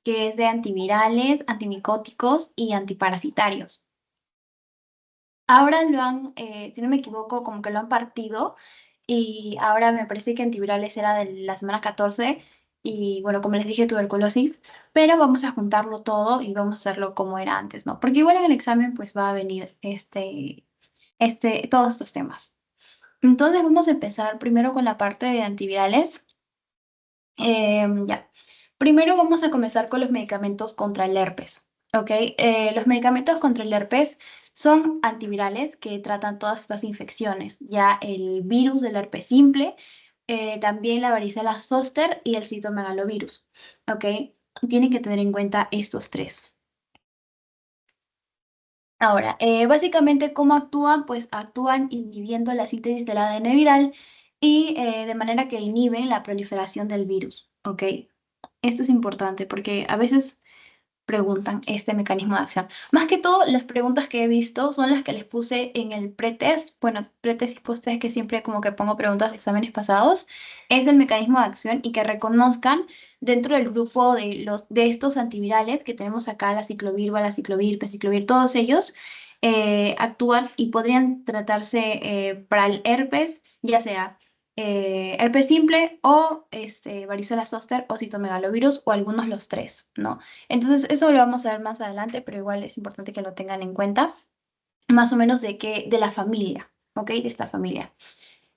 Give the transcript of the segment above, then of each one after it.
que es de antivirales, antimicóticos y antiparasitarios. Ahora lo han, si no me equivoco, como que lo han partido y ahora me parece que antivirales era de la semana 14 y bueno, como les dije, tuberculosis, pero vamos a juntarlo todo y vamos a hacerlo como era antes, ¿no? Porque igual en el examen pues va a venir todos estos temas. Entonces vamos a empezar primero con la parte de antivirales. Ya. Primero vamos a comenzar con los medicamentos contra el herpes. ¿Ok? Los medicamentos contra el herpes son antivirales que tratan todas estas infecciones. Ya el virus del herpes simple, también la varicela zoster y el citomegalovirus. ¿Ok? Tienen que tener en cuenta estos tres. Ahora, básicamente, ¿cómo actúan? Pues actúan inhibiendo la síntesis del ADN viral y de manera que inhiben la proliferación del virus. ¿Ok? Esto es importante porque a veces preguntan este mecanismo de acción. Más que todo, las preguntas que he visto son las que les puse en el pretest. Bueno, pretest y posttest que siempre como que pongo preguntas de exámenes pasados. Es el mecanismo de acción y que reconozcan dentro del grupo de estos antivirales que tenemos acá, la ciclovir, valaciclovir, penciclovir, todos ellos actúan y podrían tratarse para el herpes, ya sea herpes simple o varicela zoster o citomegalovirus o algunos los tres, ¿no? Entonces, eso lo vamos a ver más adelante, pero igual es importante que lo tengan en cuenta, más o menos de la familia, ¿ok? De esta familia.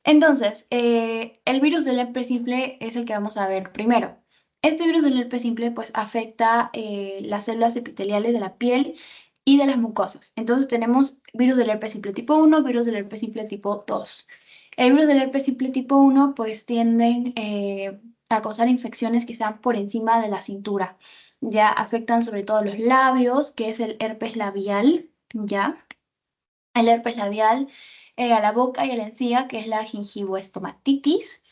Entonces, el virus del herpes simple es el que vamos a ver primero. Este virus del herpes simple, pues, afecta las células epiteliales de la piel y de las mucosas. Entonces, tenemos virus del herpes simple tipo 1, virus del herpes simple tipo 2. El virus del herpes simple tipo 1, pues, tienden a causar infecciones que están por encima de la cintura. Ya afectan sobre todo los labios, que es el herpes labial, ¿ya? El herpes labial, a la boca y a la encía, que es la gingivoestomatitis.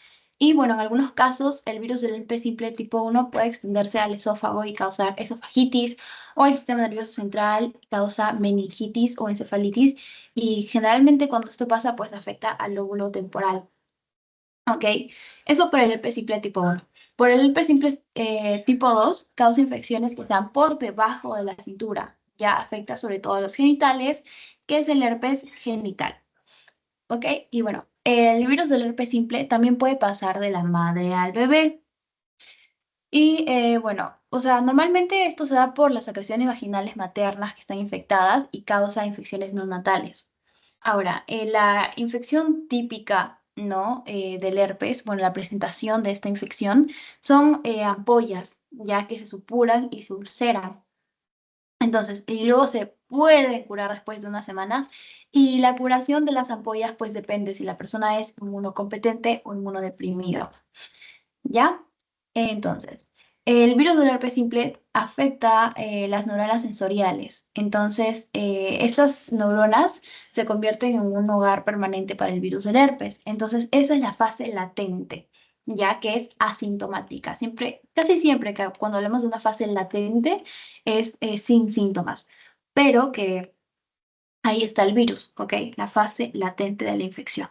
Y bueno, en algunos casos el virus del herpes simple tipo 1 puede extenderse al esófago y causar esofagitis, o al sistema nervioso central causa meningitis o encefalitis. Y generalmente cuando esto pasa, pues afecta al lóbulo temporal. ¿Ok? Eso por el herpes simple tipo 1. Por el herpes simple tipo 2 causa infecciones que están por debajo de la cintura. Ya afecta sobre todo a los genitales, que es el herpes genital. ¿Ok? Y bueno, el virus del herpes simple también puede pasar de la madre al bebé. Y bueno, o sea, normalmente esto se da por las secreciones vaginales maternas que están infectadas y causa infecciones neonatales. Ahora, la infección típica, ¿no? Del herpes, bueno, la presentación de esta infección son ampollas, ya que se supuran y se ulceran. Entonces, y luego se pueden curar después de unas semanas. Y la curación de las ampollas, pues depende si la persona es inmunocompetente o inmunodeprimido. ¿Ya? Entonces, el virus del herpes simple afecta las neuronas sensoriales. Entonces, estas neuronas se convierten en un hogar permanente para el virus del herpes. Entonces, esa es la fase latente, ya que es asintomática. Siempre, casi siempre que cuando hablamos de una fase latente es sin síntomas, pero que ahí está el virus, ¿ok? La fase latente de la infección.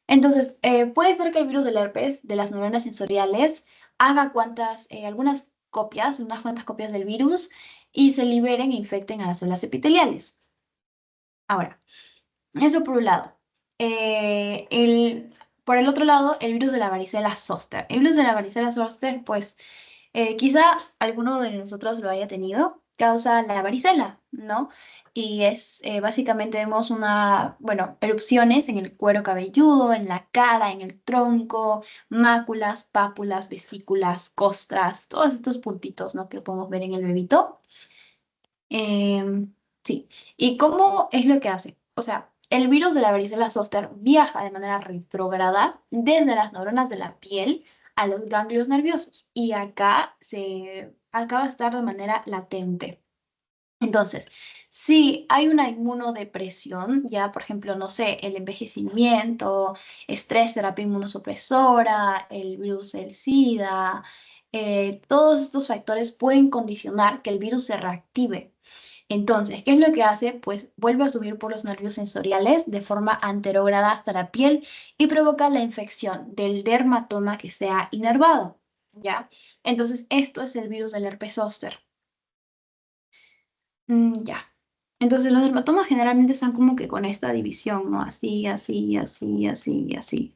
Entonces, puede ser que el virus del herpes, de las neuronas sensoriales, haga algunas copias, unas cuantas copias del virus y se liberen e infecten a las células epiteliales. Ahora, eso por un lado. Por el otro lado, el virus de la varicela zoster. El virus de la varicela zoster, pues quizá alguno de nosotros lo haya tenido, causa la varicela, ¿no? Y es básicamente vemos bueno, erupciones en el cuero cabelludo, en la cara, en el tronco, máculas, pápulas, vesículas, costras, todos estos puntitos, ¿no? Que podemos ver en el bebito. Sí. ¿Y cómo es lo que hace? O sea, el virus de la varicela zoster viaja de manera retrógrada desde las neuronas de la piel a los ganglios nerviosos y acá va a estar de manera latente. Entonces, si hay una inmunodepresión, ya por ejemplo, no sé, el envejecimiento, estrés, terapia inmunosupresora, el virus del SIDA, todos estos factores pueden condicionar que el virus se reactive. Entonces, ¿qué es lo que hace? Pues vuelve a subir por los nervios sensoriales de forma anterógrada hasta la piel y provoca la infección del dermatoma que sea inervado. ¿ya? Entonces, esto es el virus del herpes zóster. Ya. Entonces, los dermatomas generalmente están como que con esta división, ¿no? Así, así, así, así, así.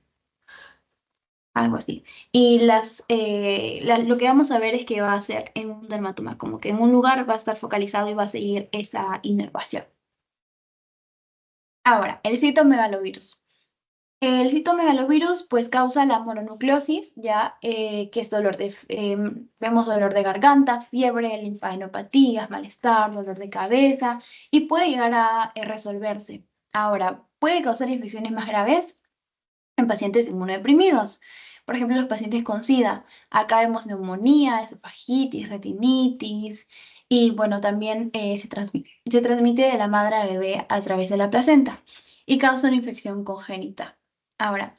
Algo así. Y lo que vamos a ver es que va a ser en un dermatoma, como que en un lugar va a estar focalizado y va a seguir esa inervación. Ahora, el citomegalovirus. El citomegalovirus pues causa la mononucleosis, ya que es vemos dolor de garganta, fiebre, linfadenopatías, malestar, dolor de cabeza y puede llegar a resolverse. Ahora, puede causar infecciones más graves en pacientes inmunodeprimidos. Por ejemplo, los pacientes con SIDA. Acá vemos neumonía, esofagitis, retinitis y bueno, también se transmite de la madre a bebé a través de la placenta y causa una infección congénita. Ahora,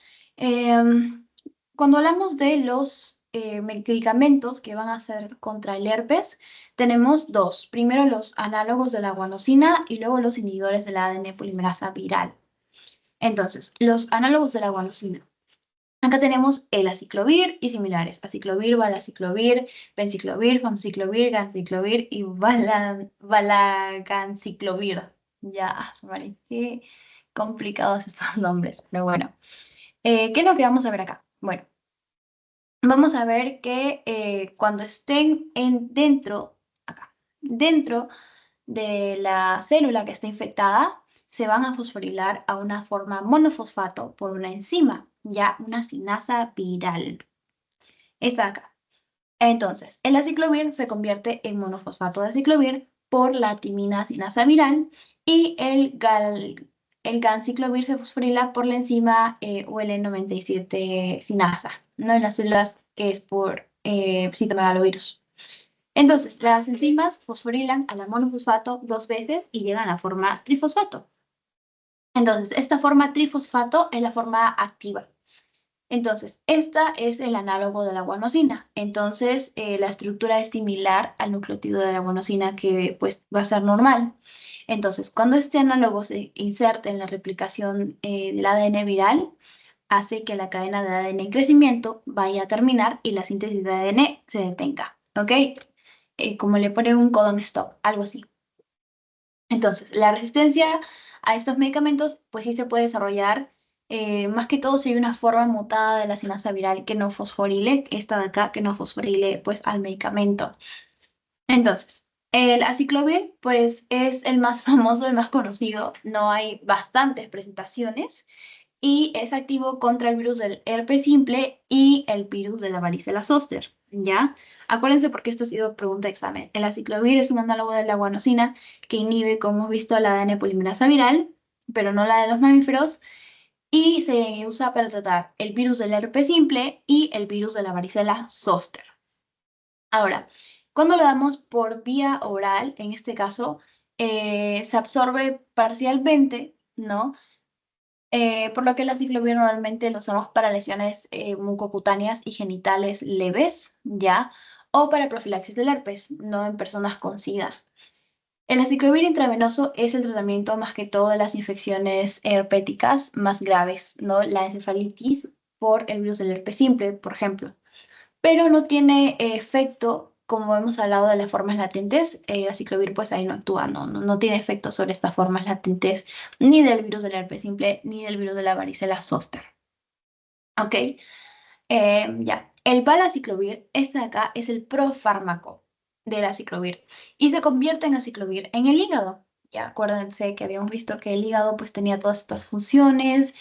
cuando hablamos de los medicamentos que van a ser contra el herpes, tenemos dos. Primero los análogos de la guanosina y luego los inhibidores de la ADN polimerasa viral. Entonces, los análogos de la guanosina. Acá tenemos el aciclovir y similares. Aciclovir, valaciclovir, penciclovir, famciclovir, ganciclovir y valaganciclovir. Ya, madre, qué complicados estos nombres. Pero bueno, ¿qué es lo que vamos a ver acá? Bueno, vamos a ver que cuando estén acá, dentro de la célula que está infectada, se van a fosforilar a una forma monofosfato por una enzima, ya una sinasa viral. Está acá. Entonces, el aciclovir se convierte en monofosfato de aciclovir por la timina sinasa viral y el ganciclovir se fosforila por la enzima UL97 sinasa, ¿no? En las células que es por citomegalovirus. Entonces, las enzimas fosforilan a la monofosfato dos veces y llegan a la forma trifosfato. Entonces, esta forma trifosfato es la forma activa. Entonces, esta es el análogo de la guanosina. Entonces, la estructura es similar al nucleótido de la guanosina que pues va a ser normal. Entonces, cuando este análogo se inserte en la replicación del ADN viral, hace que la cadena de ADN en crecimiento vaya a terminar y la síntesis de ADN se detenga. ¿Ok? Como le pone un codon stop, algo así. Entonces, la resistencia a estos medicamentos, pues sí se puede desarrollar, más que todo si hay una forma mutada de la sinasa viral que no fosforile, esta de acá, que no fosforile, pues, al medicamento. Entonces, el aciclovir, pues, es el más famoso, el más conocido. No hay bastantes presentaciones y es activo contra el virus del herpes simple y el virus de la varicela zóster, ¿ya? Acuérdense porque esto ha sido pregunta de examen. El aciclovir es un análogo de la guanosina que inhibe, como hemos visto, la ADN polimerasa viral, pero no la de los mamíferos, y se usa para tratar el virus del herpes simple y el virus de la varicela zóster. Ahora, cuando lo damos por vía oral, en este caso, se absorbe parcialmente, ¿no? Por lo que el aciclovir normalmente lo usamos para lesiones mucocutáneas y genitales leves, ¿ya? O para profilaxis del herpes, no en personas con SIDA. El aciclovir intravenoso es el tratamiento más que todo de las infecciones herpéticas más graves, ¿no? La encefalitis por el virus del herpes simple, por ejemplo, pero no tiene efecto, como hemos hablado de las formas latentes, la ciclovir pues ahí no actúa, no tiene efecto sobre estas formas latentes ni del virus del herpes simple ni del virus de la varicela zóster. ¿Ok? Ya. El valaciclovir, este de acá, es el profármaco del aciclovir y se convierte en aciclovir en el hígado. Ya acuérdense que habíamos visto que el hígado pues tenía todas estas funciones,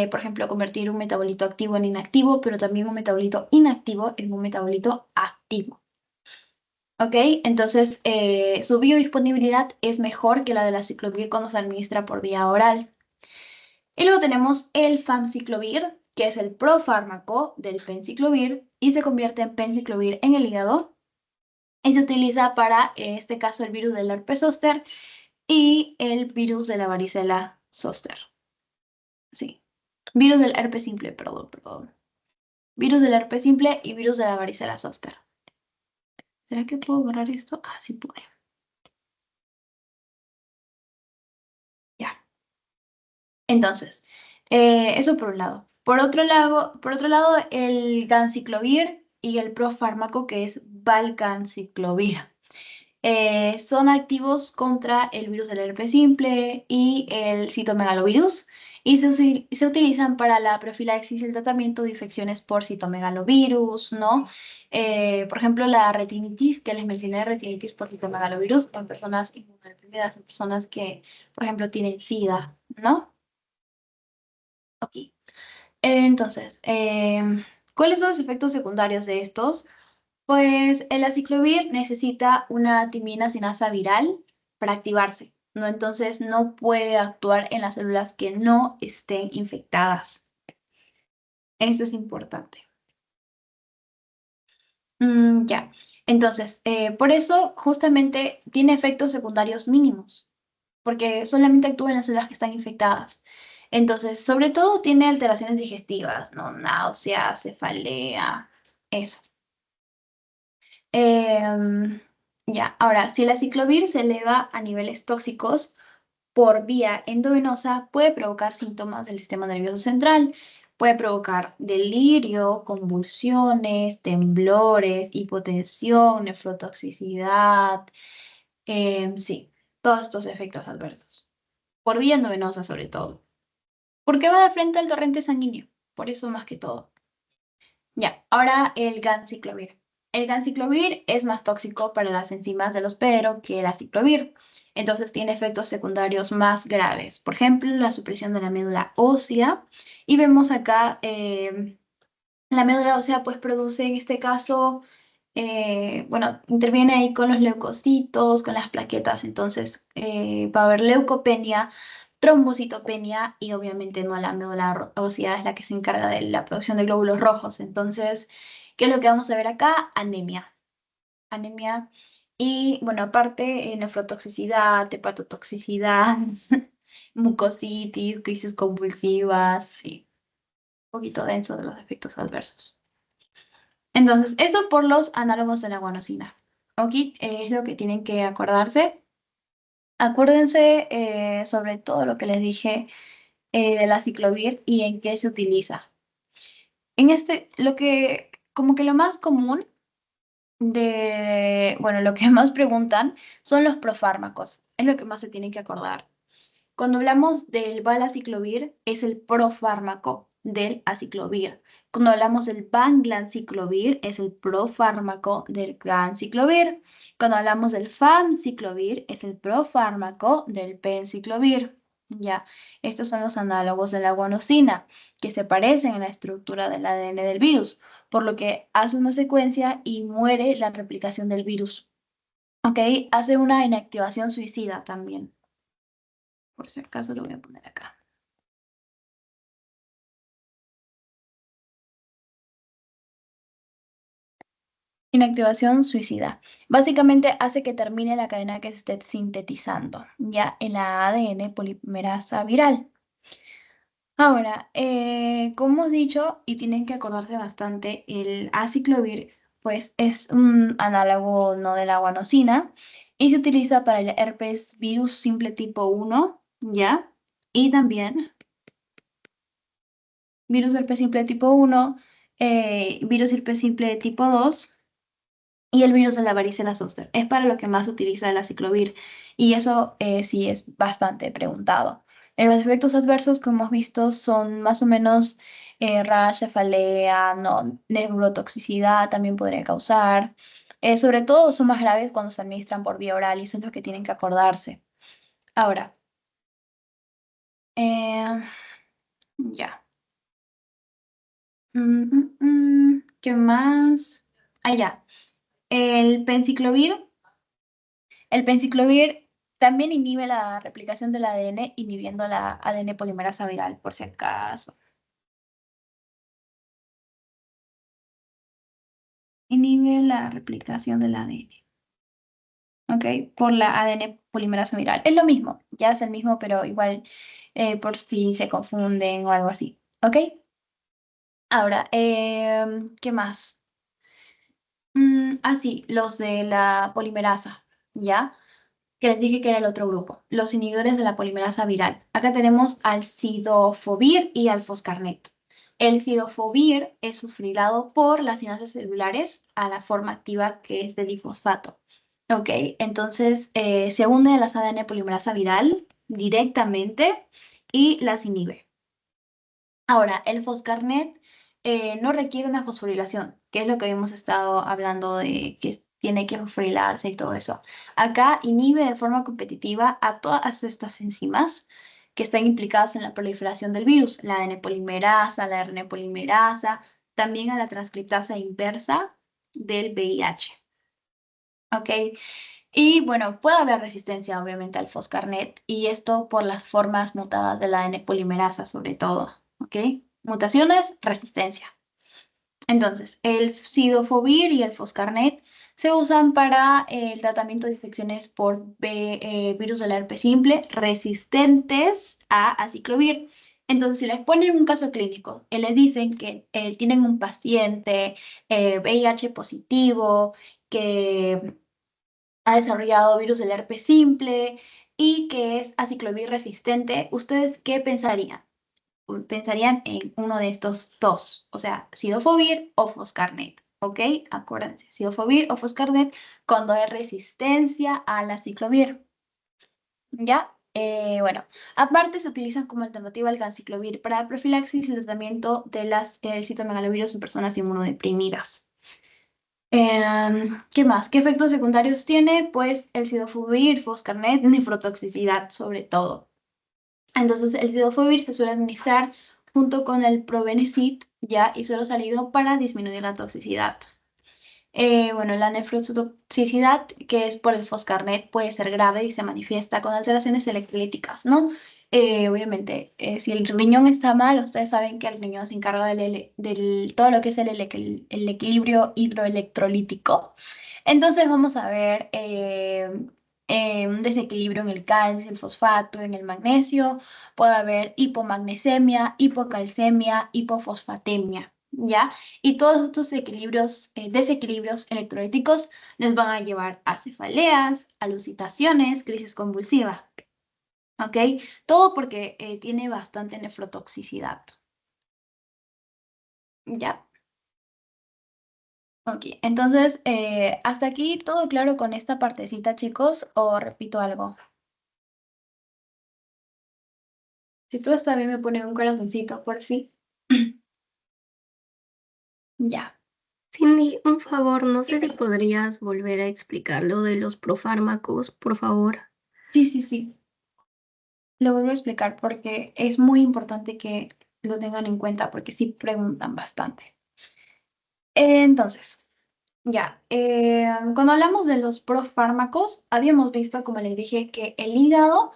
por ejemplo, convertir un metabolito activo en inactivo, pero también un metabolito inactivo en un metabolito activo. ¿Ok? Entonces, su biodisponibilidad es mejor que la del aciclovir cuando se administra por vía oral. Y luego tenemos el famciclovir, que es el profármaco del penciclovir y se convierte en penciclovir en el hígado y se utiliza para, en este caso, el virus del herpes zóster y el virus de la varicela zóster. Sí, virus del herpes simple, perdón. Virus del herpes simple y virus de la varicela zóster. ¿Será que puedo borrar esto? Ah, sí pude. Ya. Entonces, eso por un lado. Por otro lado, el ganciclovir y el profármaco que es valganciclovir. Son activos contra el virus del herpes simple y el citomegalovirus y se utilizan para la profilaxis y el tratamiento de infecciones por citomegalovirus, ¿no? Por ejemplo, la retinitis, que les mencioné, retinitis por citomegalovirus en personas inmunodeprimidas, en personas que, por ejemplo, tienen SIDA, ¿no? Ok. Entonces, ¿cuáles son los efectos secundarios de estos? Pues el aciclovir necesita una timina sinasa viral para activarse, ¿no? Entonces no puede actuar en las células que no estén infectadas. Eso es importante. Ya. Entonces, por eso justamente tiene efectos secundarios mínimos, porque solamente actúa en las células que están infectadas. Entonces, sobre todo tiene alteraciones digestivas, ¿no? Náusea, cefalea, eso. Em, ya, ahora, si el aciclovir se eleva a niveles tóxicos por vía endovenosa, puede provocar síntomas del sistema nervioso central, puede provocar delirio, convulsiones, temblores, hipotensión, nefrotoxicidad, sí, todos estos efectos adversos. Por vía endovenosa sobre todo. ¿Por qué va de frente al torrente sanguíneo? Por eso más que todo. Ya, ahora el ganciclovir. El ganciclovir es más tóxico para las enzimas del hospedero que el aciclovir. Entonces tiene efectos secundarios más graves. Por ejemplo, la supresión de la médula ósea. Y vemos acá, la médula ósea pues produce en este caso, bueno, interviene ahí con los leucocitos, con las plaquetas. Entonces va a haber leucopenia, trombocitopenia y obviamente no la médula ósea es la que se encarga de la producción de glóbulos rojos. Entonces, ¿qué es lo que vamos a ver acá? Anemia. Anemia. Y bueno, aparte, nefrotoxicidad, hepatotoxicidad, mucositis, crisis convulsivas, sí, un poquito denso de los efectos adversos. Entonces, eso por los análogos de la guanosina. Ok, es lo que tienen que acordarse. Acuérdense sobre todo lo que les dije de la ciclovir y en qué se utiliza. En este, lo que, como que lo más común de, bueno, lo que más preguntan son los profármacos. Es lo que más se tienen que acordar. Cuando hablamos del valaciclovir, es el profármaco del aciclovir. Cuando hablamos del vanciclovir, es el profármaco del ganciclovir. Cuando hablamos del famciclovir, es el profármaco del penciclovir. Ya, estos son los análogos de la guanosina, que se parecen en la estructura del ADN del virus, por lo que hace una secuencia y muere la replicación del virus. ¿Ok? Hace una inactivación suicida también. Por si acaso lo voy a poner acá. Inactivación suicida. Básicamente hace que termine la cadena que se esté sintetizando, ya en la ADN polimerasa viral. Ahora, como hemos dicho, y tienen que acordarse bastante, el aciclovir, pues es un análogo no de la guanosina y se utiliza para el herpes virus simple tipo 1, ¿ya? Y también virus herpes simple tipo 1, virus herpes simple tipo 2 y el virus de la varicela zoster. Es para lo que más se utiliza el aciclovir y eso sí es bastante preguntado. Los efectos adversos que hemos visto son más o menos rash, cefalea, no, neurotoxicidad también podría causar. Sobre todo son más graves cuando se administran por vía oral y eso es lo que tienen que acordarse. Ahora, eh, ya. ¿Qué más? Ah, ya. El penciclovir. El penciclovir también inhibe la replicación del ADN, inhibiendo la ADN polimerasa viral, por si acaso. Inhibe la replicación del ADN, ¿ok? Por la ADN polimerasa viral. Es lo mismo, ya es el mismo, pero igual por si se confunden o algo así, ¿ok? Ahora, ¿qué más? Sí, los de la polimerasa, ¿ya? Que les dije que era el otro grupo, los inhibidores de la polimerasa viral. Acá tenemos al cidofovir y al foscarnet. El cidofovir es susfrilado por las sinasas celulares a la forma activa que es de difosfato. Ok, entonces se une a las ADN polimerasa viral directamente y las inhibe. Ahora, el foscarnet no requiere una fosforilación, que es lo que habíamos estado hablando de que tiene que fosforilarse y todo eso. Acá inhibe de forma competitiva a todas estas enzimas que están implicadas en la proliferación del virus, la ADN polimerasa, la RNA polimerasa, también a la transcriptasa inversa del VIH. ¿Ok? Y bueno, puede haber resistencia obviamente al foscarnet y esto por las formas mutadas de la ADN polimerasa sobre todo, ¿ok? Mutaciones, resistencia. Entonces, el cidofovir y el foscarnet se usan para el tratamiento de infecciones por virus del herpes simple resistentes a aciclovir. Entonces, si les ponen un caso clínico y les dicen que tienen un paciente VIH positivo, que ha desarrollado virus del herpes simple y que es aciclovir resistente, ¿ustedes qué pensarían? Pensarían en uno de estos dos, o sea, cidofovir o foscarnet, ¿ok? Acuérdense, cidofovir o foscarnet cuando hay resistencia al aciclovir, ¿ya? Bueno, aparte se utilizan como alternativa al ganciclovir para profilaxis y tratamiento de el citomegalovirus en personas inmunodeprimidas. ¿Qué más? ¿Qué efectos secundarios tiene? Pues el cidofovir, foscarnet, nefrotoxicidad sobre todo. Entonces el cidofovir se suele administrar junto con el probenecid, ya, y suelo salido para disminuir la toxicidad. Bueno, la nefrotoxicidad, que es por el foscarnet, puede ser grave y se manifiesta con alteraciones electrolíticas, ¿no? Obviamente, si el riñón está mal, ustedes saben que el riñón se encarga del todo lo que es el equilibrio hidroelectrolítico. Entonces vamos a ver un desequilibrio en el calcio, el fosfato, en el magnesio. Puede haber hipomagnesemia, hipocalcemia, hipofosfatemia, ¿ya? Y todos estos desequilibrios electrolíticos les van a llevar a cefaleas, alucinaciones, crisis convulsiva. ¿Ok? Todo porque tiene bastante nefrotoxicidad. ¿Ya? Ok, entonces, hasta aquí todo claro con esta partecita, chicos, o repito algo. Si todo está bien, me ponen un corazoncito, por fin. Ya. Cindy, un favor, no sé si podrías volver a explicar lo de los profármacos, por favor. Sí, sí, sí. Lo vuelvo a explicar porque es muy importante que lo tengan en cuenta porque sí preguntan bastante. Entonces, ya, cuando hablamos de los profármacos, habíamos visto, como les dije, que el hígado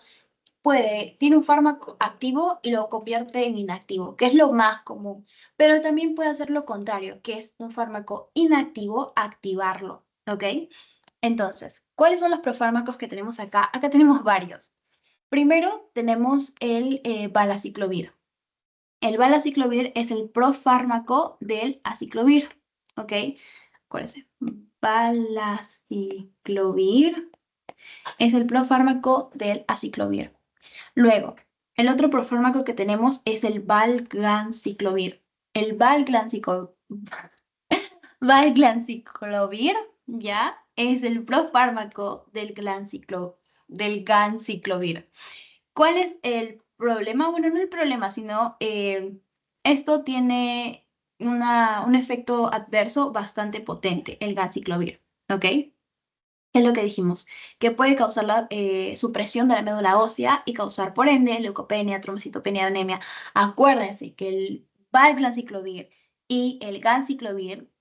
tiene un fármaco activo y lo convierte en inactivo, que es lo más común, pero también puede hacer lo contrario, que es un fármaco inactivo, activarlo, ¿ok? Entonces, ¿cuáles son los profármacos que tenemos acá? Acá tenemos varios. Primero tenemos el valaciclovir. El valaciclovir es el profármaco del aciclovir, ¿ok? Acuérdense, valaciclovir es el profármaco del aciclovir. Luego, el otro profármaco que tenemos es el valganciclovir. El valganciclovir, ¿ya? Es el profármaco del ganciclovir. ¿Cuál es el problema? Bueno, no el problema, sino esto tiene un efecto adverso bastante potente, el ganciclovir, ¿ok? Es lo que dijimos, que puede causar la supresión de la médula ósea y causar, por ende, leucopenia, trombocitopenia, anemia. Acuérdense que el valganciclovir y el ganciclovir,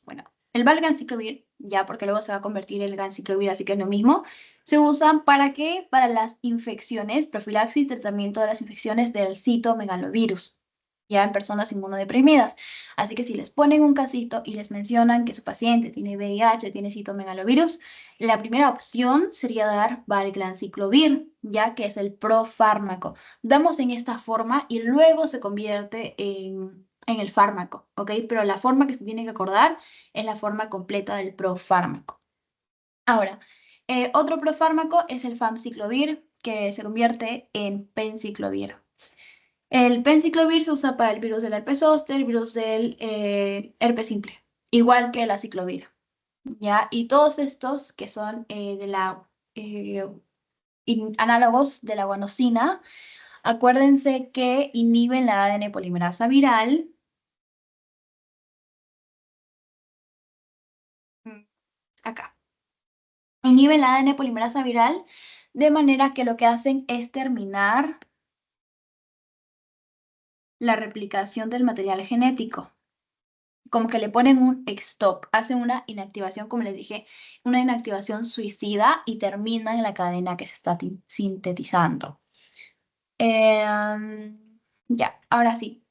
bueno, el valganciclovir, ya porque luego se va a convertir el ganciclovir, así que es lo mismo, se usan ¿para qué? Para las infecciones, profilaxis, tratamiento de las infecciones del citomegalovirus, ya en personas inmunodeprimidas. Así que si les ponen un casito y les mencionan que su paciente tiene VIH, tiene citomegalovirus, la primera opción sería dar valganciclovir, ya que es el profármaco. Damos en esta forma y luego se convierte en el fármaco, ¿ok? Pero la forma que se tiene que acordar es la forma completa del profármaco. Ahora, otro profármaco es el famciclovir, que se convierte en penciclovir. El penciclovir se usa para el virus del herpes zóster, el virus del herpes simple, igual que la ciclovir, ¿ya? Y todos estos que son eh, análogos de la guanosina, acuérdense que inhiben la ADN polimerasa viral. mm, Acá. Inhiben la ADN polimerasa viral de manera que lo que hacen es terminar la replicación del material genético. Como que le ponen un stop, hacen una inactivación, como les dije, una inactivación suicida y terminan la cadena que se está sintetizando. Em, ya, ahora sí,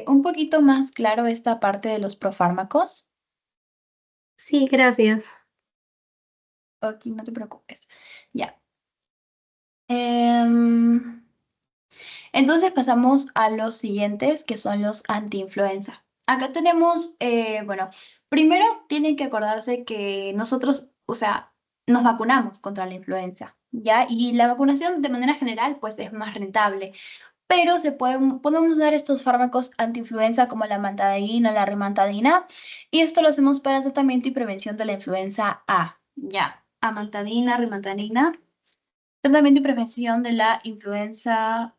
un poquito más claro esta parte de los profármacos. Sí, gracias. Ok, no te preocupes. Ya. Em, entonces pasamos a los siguientes, que son los antiinfluenza. Acá tenemos, bueno, primero tienen que acordarse que nosotros, o sea, nos vacunamos contra la influenza, ¿ya? Y la vacunación de manera general, pues es más rentable, pero podemos usar estos fármacos antiinfluenza como la amantadina, la rimantadina, y esto lo hacemos para tratamiento y prevención de la influenza A, ¿ya? Amantadina, rimantadina, tratamiento y prevención de la influenza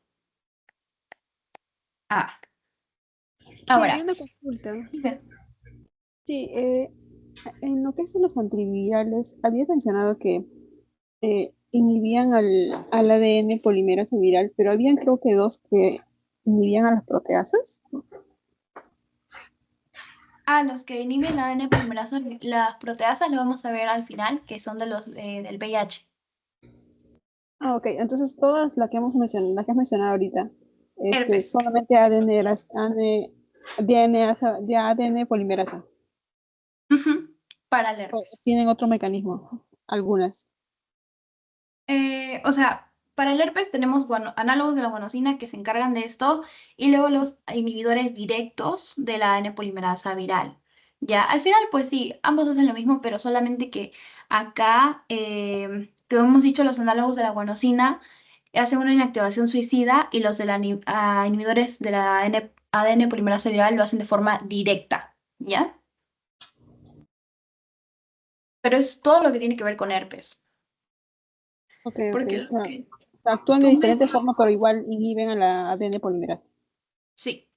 A. Sí, Ahora, tengo una consulta. dime. Sí, en lo que es los antivirales, había mencionado que inhibían al ADN polimerasa viral, pero habían creo que dos que inhibían a las proteasas. Los que inhiben la ADN polimerasa, las proteasas, lo vamos a ver al final, que son del VIH. Ah, ok, entonces todas las que hemos mencionado, las que has mencionado ahorita, Herpes. solamente de ADN polimerasa. Ujú. Para el O herpes. tienen otro mecanismo, algunas. O sea, para el herpes tenemos análogos de la guanosina que se encargan de esto y luego los inhibidores directos de la ADN polimerasa viral. Ya, al final, pues sí, ambos hacen lo mismo, pero solamente que acá, que hemos dicho, los análogos de la guanosina hacen una inactivación suicida y los de inhibidores de la ADN polimerasa viral lo hacen de forma directa, ¿ya? Pero es todo lo que tiene que ver con herpes, Ok, ok, porque o lo sea, que actúan de tú me... diferentes formas, pero igual inhiben a la ADN polimerasa. Sí.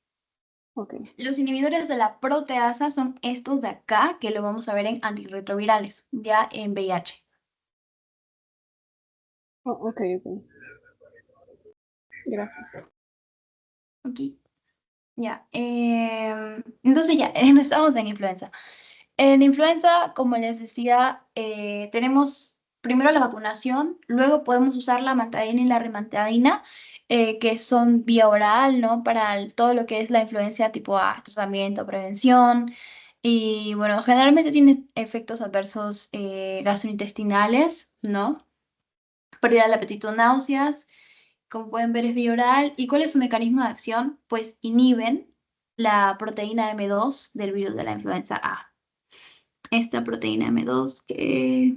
Ok. Los inhibidores de la proteasa son estos de acá, que lo vamos a ver en antirretrovirales, ya en VIH. Oh, ok, ok. Gracias. Ok, ya. Entonces ya, estamos en influenza. En influenza, como les decía, tenemos primero la vacunación, luego podemos usar la mantadina y la rimantadina, que son vía oral, ¿no? Para todo lo que es la influencia tipo A, tratamiento, prevención. Y bueno, generalmente tiene efectos adversos gastrointestinales, ¿no? Pérdida del apetito, náuseas, como pueden ver es vía oral. ¿Y cuál es su mecanismo de acción? Pues inhiben la proteína M2 del virus de la influenza A. Esta proteína M2 que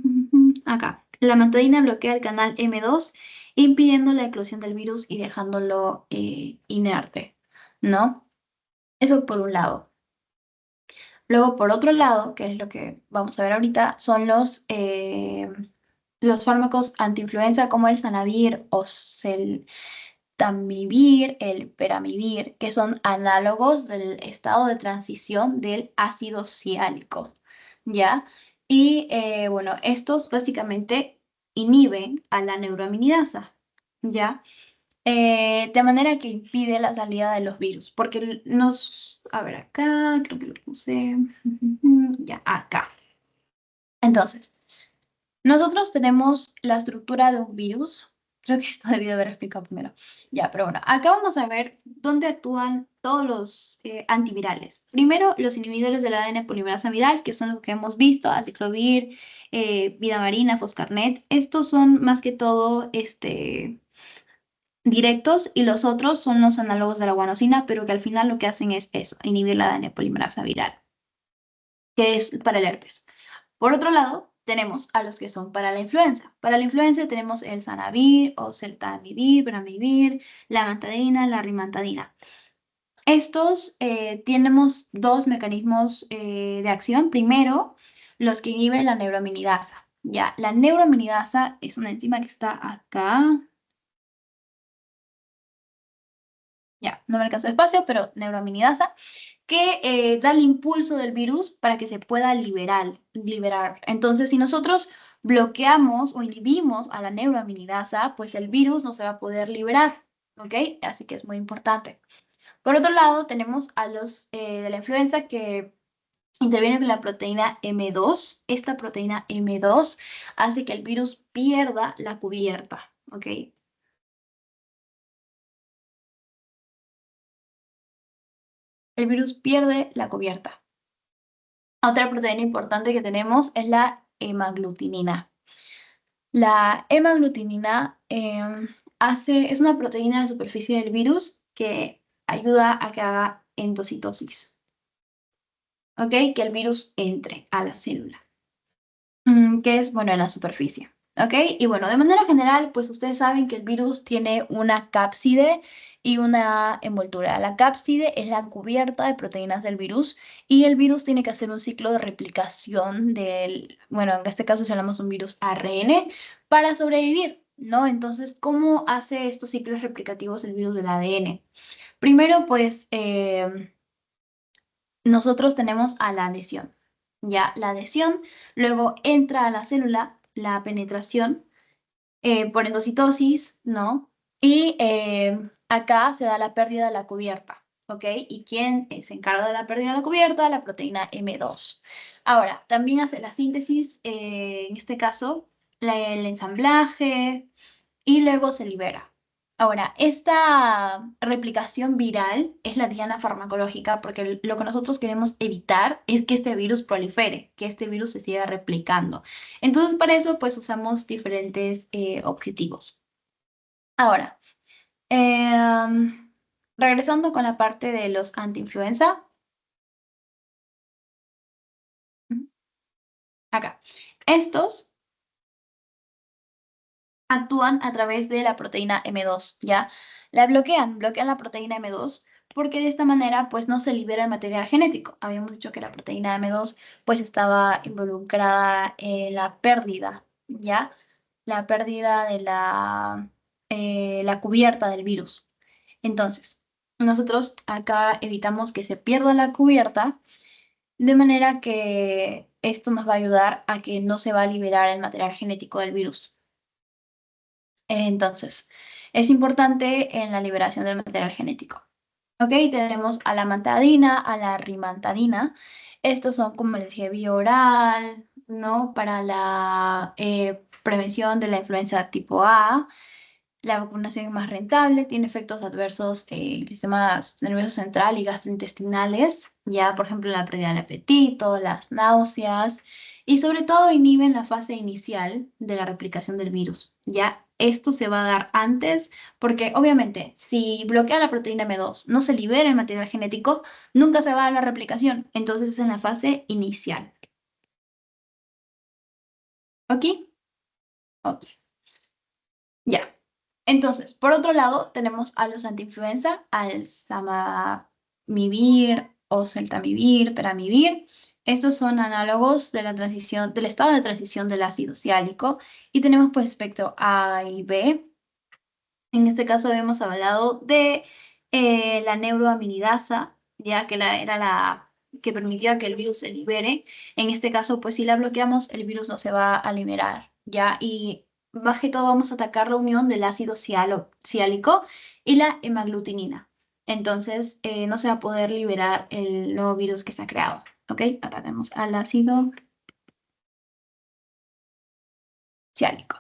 acá. La mantadina bloquea el canal M2, impidiendo la eclosión del virus y dejándolo inerte, ¿no? Eso por un lado. Luego, por otro lado, que es lo que vamos a ver ahorita, son los fármacos antiinfluenza como el Zanavir o Tamivir, el Peramivir, que son análogos del estado de transición del ácido ciálico, ¿ya? Y bueno, estos básicamente inhiben a la neuraminidasa, ¿ya? De manera que impide la salida de los virus, porque a ver acá, creo que lo puse, ya, acá. Entonces, nosotros tenemos la estructura de un virus. Creo que esto debí de haber explicado primero. Ya, pero bueno, acá vamos a ver dónde actúan todos los antivirales. Primero, los inhibidores del ADN polimerasa viral, que son los que hemos visto, aciclovir, vidamarina, foscarnet. Estos son más que todo directos y los otros son los análogos de la guanosina, pero que al final lo que hacen es eso, inhibir la ADN polimerasa viral, que es para el herpes. Por otro lado, tenemos a los que son para la influenza. Para la influenza tenemos el zanavir, oseltamivir, bramivir, la mantadina, la rimantadina. Estos tenemos dos mecanismos de acción. Primero, los que inhiben la neuroaminidasa. Ya, la neuroaminidasa es una enzima que está acá. Ya, no me alcanza espacio, pero neuroaminidasa, que da el impulso del virus para que se pueda liberar. Entonces, si nosotros bloqueamos o inhibimos a la neuroaminidasa, pues el virus no se va a poder liberar, ¿ok? Así que es muy importante. Por otro lado, tenemos a los de la influenza que intervienen con la proteína M2. Esta proteína M2 hace que el virus pierda la cubierta, ¿ok? El virus pierde la cubierta. Otra proteína importante que tenemos es la hemaglutinina. La hemaglutinina es una proteína de la superficie del virus que ayuda a que haga endocitosis. ¿Ok? Que el virus entre a la célula. Que es, bueno, en la superficie. ¿Ok? Y bueno, de manera general, pues ustedes saben que el virus tiene una cápside y una envoltura. La cápside es la cubierta de proteínas del virus y el virus tiene que hacer un ciclo de replicación del, bueno, en este caso si hablamos de un virus ARN, para sobrevivir, ¿no? Entonces, ¿cómo hace estos ciclos replicativos el virus del ADN? Primero, pues, nosotros tenemos a la adhesión. Ya, la adhesión, luego entra a la célula la penetración por endocitosis, ¿no? Y acá se da la pérdida de la cubierta, ¿ok? ¿Y quién se encarga de la pérdida de la cubierta? La proteína M2. Ahora, también hace la síntesis, en este caso, el ensamblaje, y luego se libera. Ahora, esta replicación viral es la diana farmacológica porque lo que nosotros queremos evitar es que este virus prolifere, que este virus se siga replicando. Entonces, para eso, pues usamos diferentes objetivos. Ahora, regresando con la parte de los antiinfluenza. Acá. Estos actúan a través de la proteína M2, ¿ya? La bloquean la proteína M2 porque de esta manera pues no se libera el material genético. Habíamos dicho que la proteína M2 pues estaba involucrada en la pérdida, ¿ya? La pérdida de la cubierta del virus. Entonces, nosotros acá evitamos que se pierda la cubierta de manera que esto nos va a ayudar a que no se va a liberar el material genético del virus. Entonces, es importante en la liberación del material genético. Ok, tenemos a la mantadina, a la rimantadina. Estos son, como les decía, vía oral, ¿no? Para la prevención de la influenza tipo A. La vacunación es más rentable, tiene efectos adversos en el sistema nervioso central y gastrointestinales, ya por ejemplo la pérdida del apetito, las náuseas y sobre todo inhiben la fase inicial de la replicación del virus. Ya esto se va a dar antes porque obviamente si bloquea la proteína M2, no se libera el material genético, nunca se va a dar la replicación, entonces es en la fase inicial. ¿Ok? Ok. Ya. Entonces, por otro lado, tenemos a los antiinfluenza, al samamivir, oseltamivir, peramivir. Estos son análogos de la transición, del estado de transición del ácido ciálico y tenemos pues espectro A y B. En este caso hemos hablado de la neuroaminidasa, ya que era la que permitía que el virus se libere. En este caso, pues si la bloqueamos, el virus no se va a liberar, ¿ya? Y más que todo vamos a atacar la unión del ácido ciálico y la hemaglutinina. Entonces, no se va a poder liberar el nuevo virus que se ha creado, ¿ok? Acá tenemos al ácido ciálico.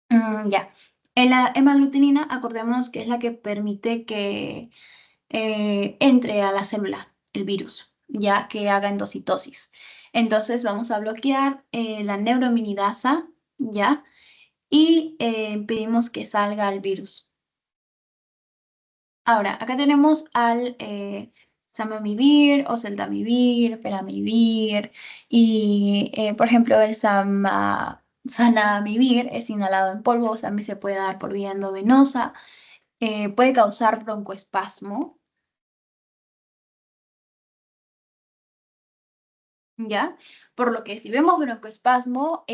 Ya. En la hemaglutinina, acordémonos que es la que permite que entre a la célula el virus, ya que haga endocitosis. Entonces vamos a bloquear la neurominidasa, ¿ya? Y impedimos que salga el virus. Ahora, acá tenemos al samamivir, oseltamivir, peramivir y, por ejemplo, el zanamivir es inhalado en polvo, o también se puede dar por vía endovenosa, puede causar broncoespasmo, ¿ya? Por lo que si vemos broncoespasmo,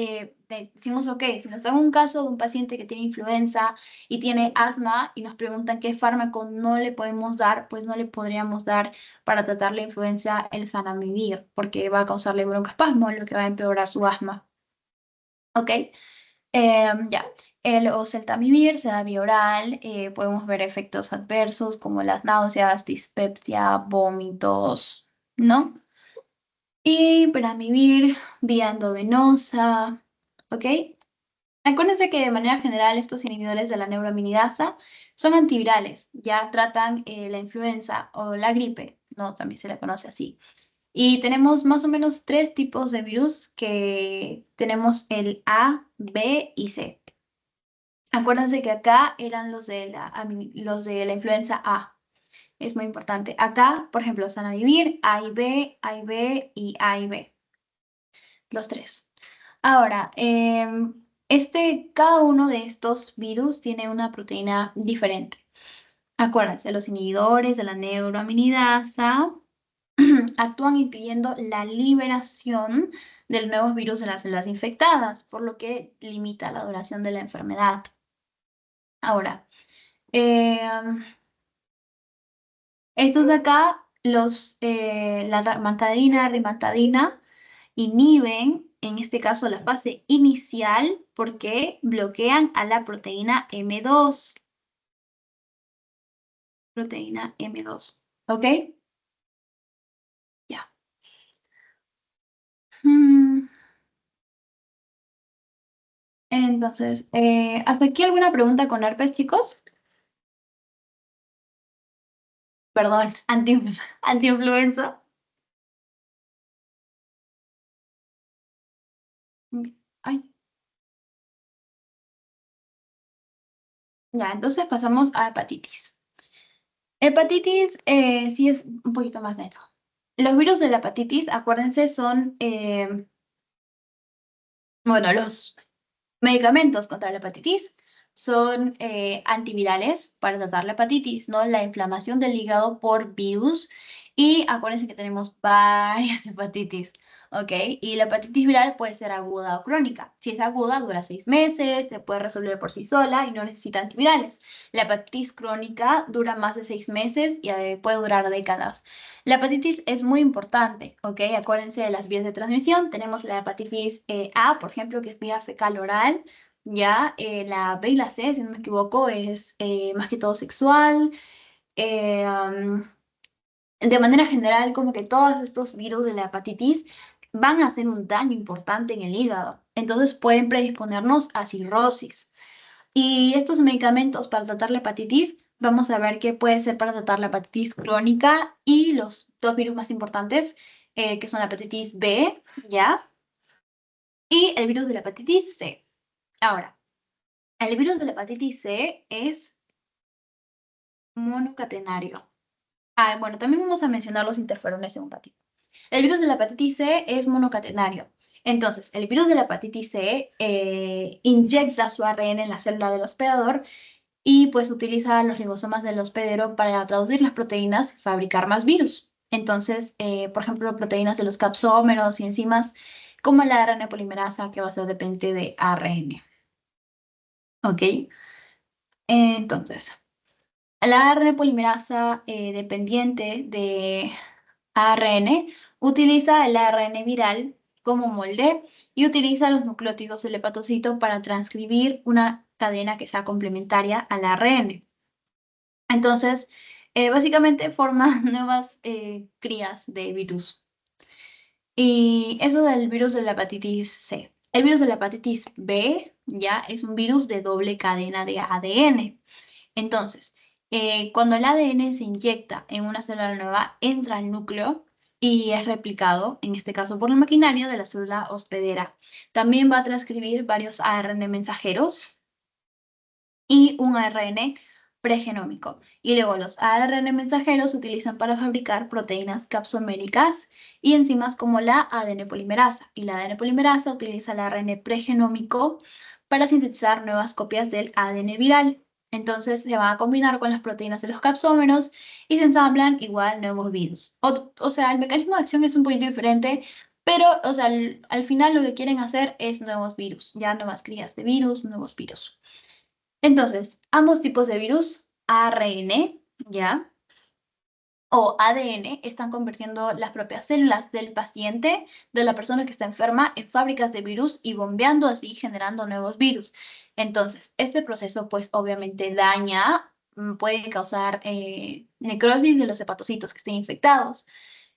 decimos, ok, si nos dan un caso de un paciente que tiene influenza y tiene asma y nos preguntan qué fármaco no le podemos dar, pues no le podríamos dar para tratar la influenza el zanamivir, porque va a causarle broncoespasmo, lo que va a empeorar su asma, ¿ok? Ya. El oseltamivir se da vía oral, podemos ver efectos adversos como las náuseas, dispepsia, vómitos, ¿no? Y para vivir vía endovenosa, ¿ok? Acuérdense que de manera general estos inhibidores de la neuraminidasa son antivirales, ya tratan la influenza o la gripe, ¿no? También se le conoce así. Y tenemos más o menos 3 tipos de virus que tenemos el A, B y C. Acuérdense que acá eran los de la influenza A. Es muy importante. Acá, por ejemplo, están a vivir A y B, A y B y A y B. Los 3. Ahora, cada uno de estos virus tiene una proteína diferente. Acuérdense, los inhibidores de la neuroaminidasa actúan impidiendo la liberación del nuevo virus de las células infectadas, por lo que limita la duración de la enfermedad. Ahora, estos de acá, la ramantadina, rimantadina, inhiben, en este caso, la fase inicial porque bloquean a la proteína M2. Proteína M2. ¿Ok? Ya. Mm, Entonces, ¿hasta aquí alguna pregunta con herpes, chicos? Perdón, antiinfluenza. Ay, ya, entonces pasamos a hepatitis. Hepatitis sí es un poquito más denso. Los virus de la hepatitis, acuérdense, son, bueno, los medicamentos contra la hepatitis son antivirales para tratar la hepatitis, ¿no? La inflamación del hígado por virus. Y acuérdense que tenemos varias hepatitis, ¿ok? Y la hepatitis viral puede ser aguda o crónica. Si es aguda, dura 6 meses, se puede resolver por sí sola y no necesita antivirales. La hepatitis crónica dura más de 6 meses y puede durar décadas. La hepatitis es muy importante, ¿ok? Acuérdense de las vías de transmisión. Tenemos la hepatitis A, por ejemplo, que es vía fecal oral. Ya, la B y la C, si no me equivoco, es más que todo sexual. Eh, um, de manera general, como que todos estos virus de la hepatitis van a hacer un daño importante en el hígado. Entonces pueden predisponernos a cirrosis. Y estos medicamentos para tratar la hepatitis, vamos a ver qué puede ser para tratar la hepatitis crónica y los 2 virus más importantes, que son la hepatitis B, ¿ya? Y el virus de la hepatitis C. Ahora, el virus de la hepatitis C es monocatenario. Bueno, también vamos a mencionar los interferones en un ratito. El virus de la hepatitis C es monocatenario. Entonces, el virus de la hepatitis C inyecta su ARN en la célula del hospedador y pues utiliza los ribosomas del hospedero para traducir las proteínas y fabricar más virus. Entonces, por ejemplo, proteínas de los capsómeros y enzimas como la ARN polimerasa que va a ser dependiente de ARN. ¿Ok? Entonces, la ARN polimerasa dependiente de ARN utiliza el ARN viral como molde y utiliza los nucleótidos del hepatocito para transcribir una cadena que sea complementaria al ARN. Entonces, básicamente forma nuevas crías de virus. Y eso del virus de la hepatitis C. El virus de la hepatitis B ya es un virus de doble cadena de ADN. Entonces, cuando el ADN se inyecta en una célula nueva, entra al núcleo y es replicado, en este caso por la maquinaria de la célula hospedera. También va a transcribir varios ARN mensajeros y un ARN pregenómico. Y luego los ARN mensajeros se utilizan para fabricar proteínas capsoméricas y enzimas como la ADN polimerasa. Y la ADN polimerasa utiliza el ARN pregenómico para sintetizar nuevas copias del ADN viral. Entonces se van a combinar con las proteínas de los capsómeros y se ensamblan igual nuevos virus. O sea, el mecanismo de acción es un poquito diferente, pero, o sea, al final lo que quieren hacer es nuevos virus, ya nuevas crías de virus, nuevos virus. Entonces, ambos tipos de virus, ARN, ¿ya? O ADN, están convirtiendo las propias células del paciente, de la persona que está enferma, en fábricas de virus y bombeando así, generando nuevos virus. Entonces, este proceso, pues, obviamente daña, puede causar necrosis de los hepatocitos que estén infectados.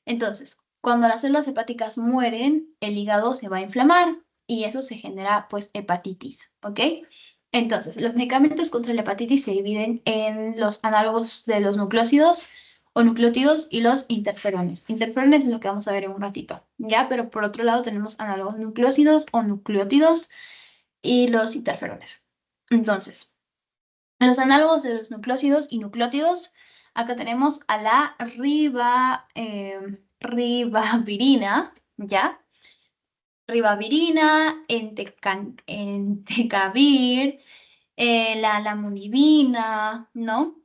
Entonces, cuando las células hepáticas mueren, el hígado se va a inflamar y eso se genera, pues, hepatitis, ¿ok? Entonces, los medicamentos contra la hepatitis se dividen en los análogos de los nucleócidos o nucleótidos y los interferones. Interferones es lo que vamos a ver en un ratito, ¿ya? Pero por otro lado tenemos análogos nucleócidos o nucleótidos y los interferones. Entonces, los análogos de los nucleócidos y nucleótidos, acá tenemos a la ribavirina, ¿ya? Ribavirina, entecavir, la lamunibina, ¿no?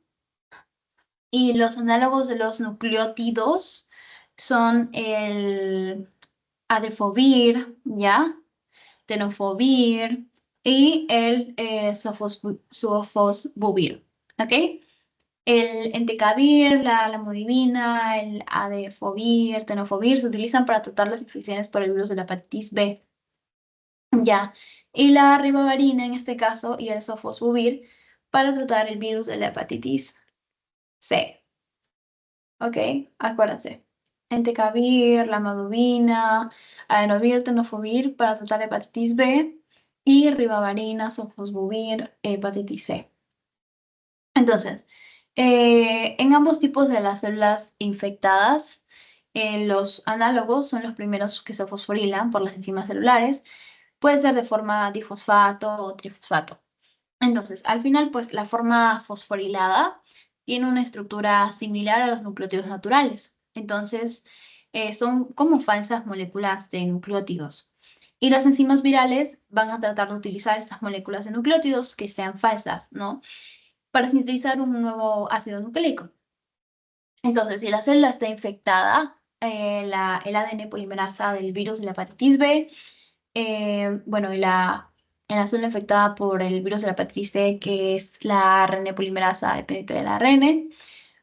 Y los análogos de los nucleótidos son el adefovir, ¿ya? Tenofovir y el sofosbuvir, ¿ok? El entecavir, la lamivudina, el adefovir, tenofovir se utilizan para tratar las infecciones por el virus de la hepatitis B, ¿ya? Y la ribavirina en este caso y el sofosbuvir para tratar el virus de la hepatitis C. Ok, acuérdense. Entecavir, lamivudina, adenovir, tenofovir para tratar hepatitis B y ribavirina, sofosbuvir, hepatitis C. Entonces, en ambos tipos de las células infectadas, los análogos son los primeros que se fosforilan por las enzimas celulares. Puede ser de forma difosfato o trifosfato. Entonces, al final, pues la forma fosforilada tiene una estructura similar a los nucleótidos naturales. Entonces, son como falsas moléculas de nucleótidos. Y las enzimas virales van a tratar de utilizar estas moléculas de nucleótidos que sean falsas, ¿no? Para sintetizar un nuevo ácido nucleico. Entonces, si la célula está infectada, el ADN polimerasa del virus de la hepatitis B, bueno, en la célula infectada por el virus de la hepatitis C, que es la ARN polimerasa dependiente del ARN,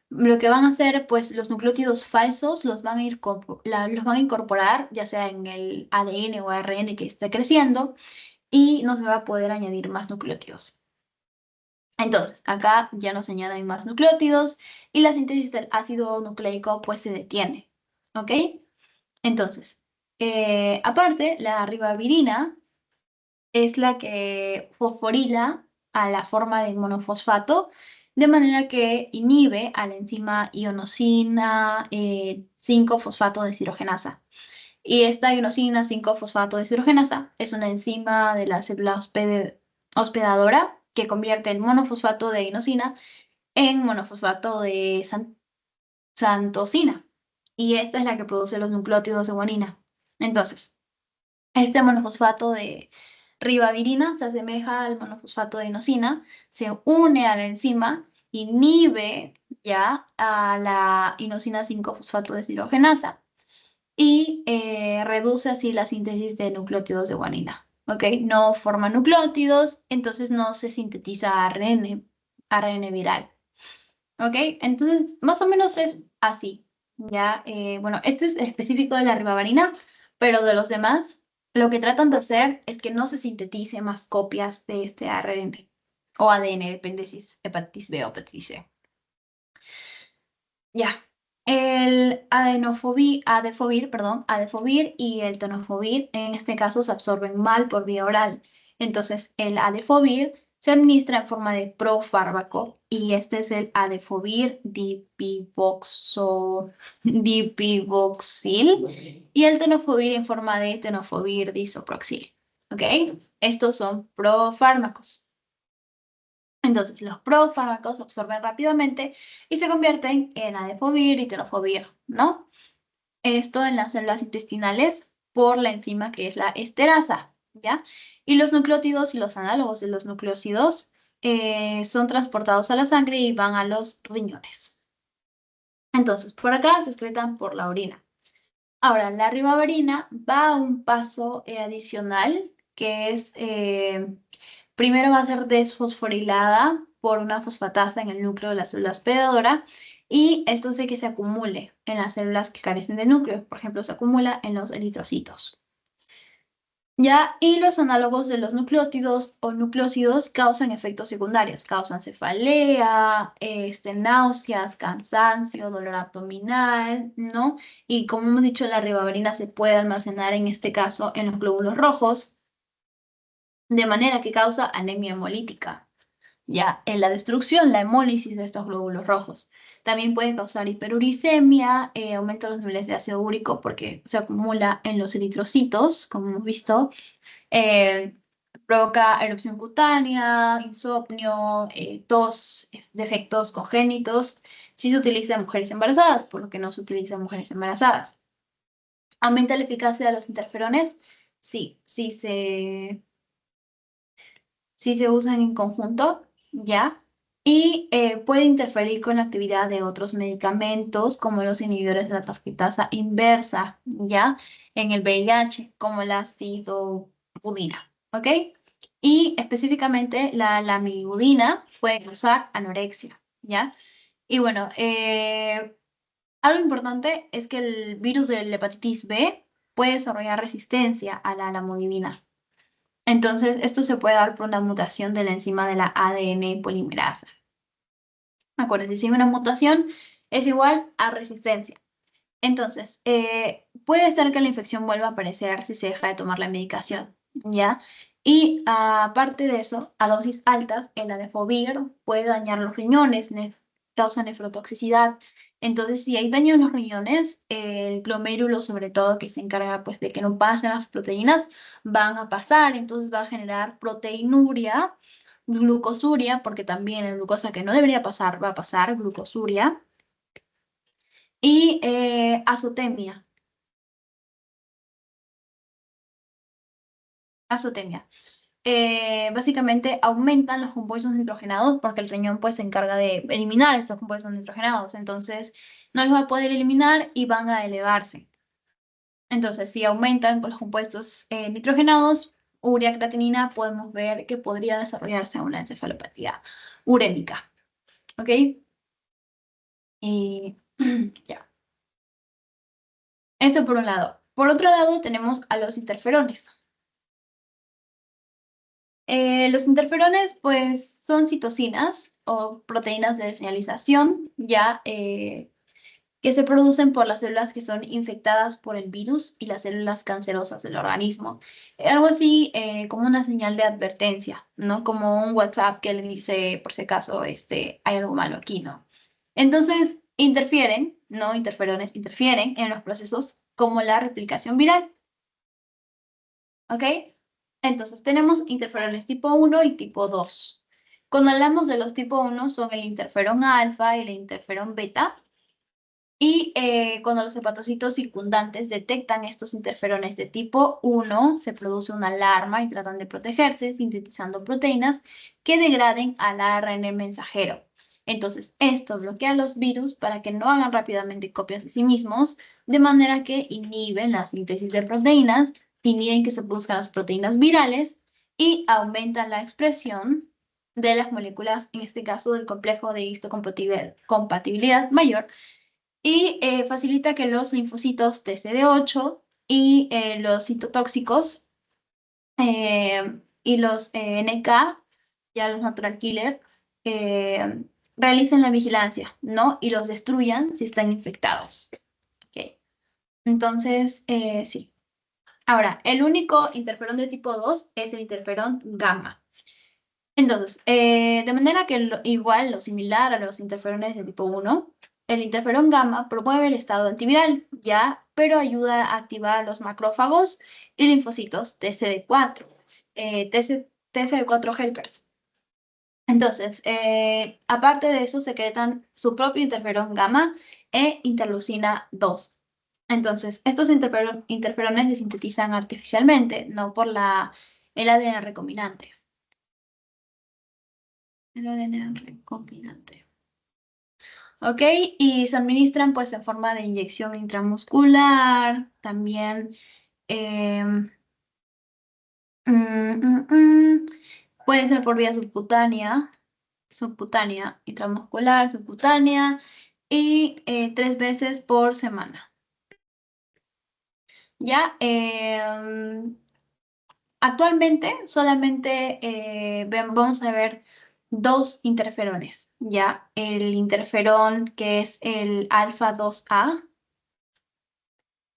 lo que van a hacer, pues los nucleótidos falsos los van a incorporar, ya sea en el ADN o ARN que esté creciendo, y no se va a poder añadir más nucleótidos. Entonces, acá ya no se añaden más nucleótidos y la síntesis del ácido nucleico pues se detiene, ¿ok? Entonces, aparte, la ribavirina es la que fosforila a la forma de monofosfato, de manera que inhibe a la enzima ionosina 5-fosfato deshidrogenasa. Y esta ionosina 5-fosfato deshidrogenasa es una enzima de la célula hospedadora que convierte el monofosfato de inosina en monofosfato de santosina. Y esta es la que produce los nucleótidos de guanina. Entonces, este monofosfato de ribavirina se asemeja al monofosfato de inosina, se une a la enzima, inhibe ya a la inosina 5-fosfato deshidrogenasa y reduce así la síntesis de nucleótidos de guanina. ¿Ok? No forma nucleótidos, entonces no se sintetiza ARN viral. ¿Ok? Entonces, más o menos es así. Ya, bueno, este es específico de la ribavirina, pero de los demás, lo que tratan de hacer es que no se sintetice más copias de este ARN o ADN, depende si es hepatitis B o hepatitis C. Ya. El adefovir y el tenofovir en este caso se absorben mal por vía oral. Entonces, el adefovir se administra en forma de profármaco y este es el adefovir dipivoxil y el tenofovir en forma de tenofovir disoproxil. ¿Ok? Estos son profármacos. Entonces, los profármacos absorben rápidamente y se convierten en adefovir y tenofovir, ¿no? Esto en las células intestinales por la enzima que es la esterasa, ¿ya? Y los nucleótidos y los análogos de los nucleósidos son transportados a la sangre y van a los riñones. Entonces, por acá se excretan por la orina. Ahora, la ribavirina va a un paso adicional, que es, primero va a ser desfosforilada por una fosfatasa en el núcleo de la célula hospedadora, y esto hace que se acumule en las células que carecen de núcleo. Por ejemplo, se acumula en los eritrocitos. ¿Ya? Y los análogos de los nucleótidos o nucleósidos causan efectos secundarios, causan cefalea, náuseas, cansancio, dolor abdominal, ¿no? Y como hemos dicho, la ribavirina se puede almacenar en este caso en los glóbulos rojos, de manera que causa anemia hemolítica, ¿ya? En la destrucción, la hemólisis de estos glóbulos rojos. También puede causar hiperuricemia, aumenta los niveles de ácido úrico porque se acumula en los eritrocitos, como hemos visto. Eh, Provoca erupción cutánea, insomnio, tos, defectos congénitos, si se utiliza en mujeres embarazadas, por lo que no se utiliza en mujeres embarazadas. ¿Aumenta la eficacia de los interferones? Sí, sí se usan en conjunto, ¿ya? Y puede interferir con la actividad de otros medicamentos, como los inhibidores de la transcriptasa inversa, ¿ya? En el VIH, como la acidobudina, ¿ok? Y específicamente la lamivudina puede causar anorexia, ¿ya? Y bueno, algo importante es que el virus de la hepatitis B puede desarrollar resistencia a la lamivudina. Entonces, esto se puede dar por una mutación de la enzima de la ADN polimerasa. Acuérdense, si hay una mutación es igual a resistencia. Entonces, puede ser que la infección vuelva a aparecer si se deja de tomar la medicación, ¿ya? Y aparte de eso, a dosis altas, el adefovir puede dañar los riñones, causa nefrotoxicidad. Entonces, si hay daño en los riñones, el glomérulo, sobre todo, que se encarga pues, de que no pasen las proteínas, van a pasar. Entonces, va a generar proteinuria, glucosuria, porque también la glucosa que no debería pasar va a pasar, glucosuria y azotemia. Azotemia. Básicamente aumentan los compuestos nitrogenados porque el riñón pues se encarga de eliminar estos compuestos nitrogenados. Entonces no los va a poder eliminar y van a elevarse. Entonces si aumentan con los compuestos nitrogenados, urea, creatinina, podemos ver que podría desarrollarse una encefalopatía urémica. ¿Ok? Y ya. Eso por un lado. Por otro lado tenemos a los interferones. Los interferones, pues, son citocinas o proteínas de señalización, ya que se producen por las células que son infectadas por el virus y las células cancerosas del organismo. Algo así como una señal de advertencia, ¿no? Como un WhatsApp que le dice, por si acaso, hay algo malo aquí, ¿no? Entonces, interfieren, ¿no? Interferones interfieren en los procesos como la replicación viral, ¿ok? Entonces, tenemos interferones tipo 1 y tipo 2. Cuando hablamos de los tipo 1 son el interferón alfa y el interferón beta. Y cuando los hepatocitos circundantes detectan estos interferones de tipo 1, se produce una alarma y tratan de protegerse sintetizando proteínas que degraden al ARN mensajero. Entonces, esto bloquea los virus para que no hagan rápidamente copias de sí mismos, de manera que inhiben la síntesis de proteínas, inhiben que se produzcan las proteínas virales y aumentan la expresión de las moléculas, en este caso del complejo de histocompatibilidad mayor, y facilita que los linfocitos TCD8 y los citotóxicos y los NK, ya los natural killer, realicen la vigilancia, ¿no? Y los destruyan si están infectados. ¿Ok? Entonces, sí. Ahora, el único interferón de tipo 2 es el interferón gamma. Entonces, de manera que igual, lo similar a los interferones de tipo 1, el interferón gamma promueve el estado antiviral, ya, pero ayuda a activar a los macrófagos y linfocitos TCD4, TCD4 helpers. Entonces, aparte de eso, secretan su propio interferón gamma e interleucina 2. Entonces, estos interferones se sintetizan artificialmente, no por el ADN recombinante. El ADN recombinante. ¿Ok? Y se administran pues en forma de inyección intramuscular, también em, mm, mm, mm, puede ser por vía subcutánea, intramuscular, subcutánea y 3 veces por semana. Ya, actualmente solamente vamos a ver dos interferones, ya, el interferón que es el alfa 2A,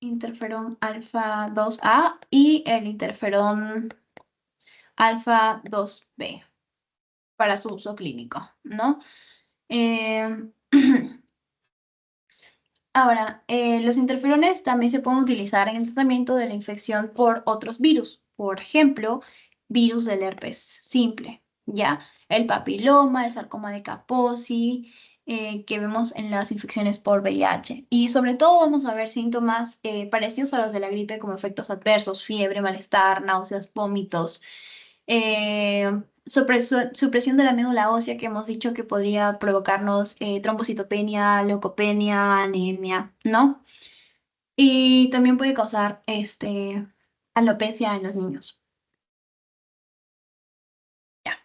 interferón alfa 2A y el interferón alfa 2B para su uso clínico, ¿no? Eh, Ahora, los interferones también se pueden utilizar en el tratamiento de la infección por otros virus, por ejemplo, virus del herpes simple, ¿ya? El papiloma, el sarcoma de Kaposi, que vemos en las infecciones por VIH. Y sobre todo vamos a ver síntomas parecidos a los de la gripe como efectos adversos, fiebre, malestar, náuseas, vómitos, supresión de la médula ósea que hemos dicho que podría provocarnos trombocitopenia, leucopenia, anemia, ¿no? Y también puede causar alopecia en los niños. Ya.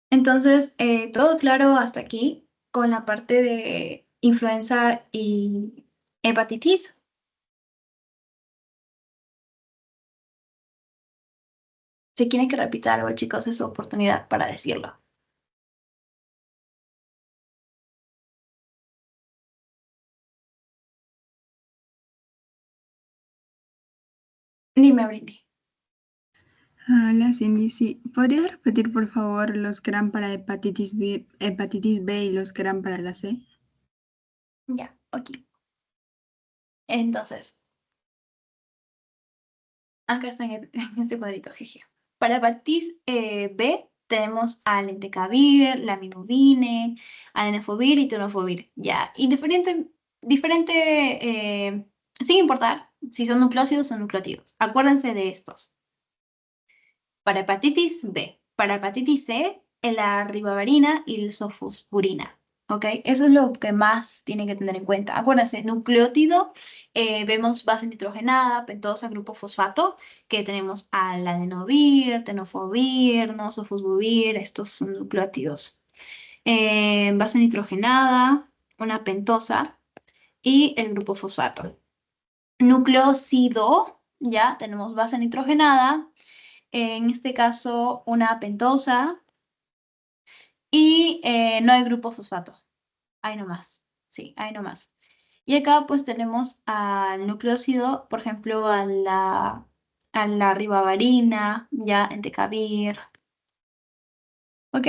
Entonces, todo claro hasta aquí con la parte de influenza y hepatitis. Si quieren que repita algo, chicos, es su oportunidad para decirlo. Dime, Brindy. Hola Cindy, sí. ¿Podrías repetir por favor los que eran para hepatitis B y los que eran para la C? Ya, ok. Entonces, acá está en este cuadrito, jeje. Para hepatitis B tenemos al entecavir, la minuvine, adenofovir y tenofovir. Ya, y sin importar si son nucleócidos o nucleótidos. Acuérdense de estos. Para hepatitis B, para hepatitis C, la ribavirina y la sofosbuvir. ¿Ok? Eso es lo que más tienen que tener en cuenta. Acuérdense, nucleótido, vemos base nitrogenada, pentosa, grupo fosfato, que tenemos al adenovir, tenofovir, no sofosbuvir, estos son nucleótidos. Base nitrogenada, una pentosa y el grupo fosfato. Nucleócido, ya tenemos base nitrogenada, en este caso una pentosa, y no hay grupo fosfato. Ahí nomás. Sí, ahí nomás. Y acá pues tenemos al nucleócido, por ejemplo, a la ribavirina, ya entecavir. ¿Ok?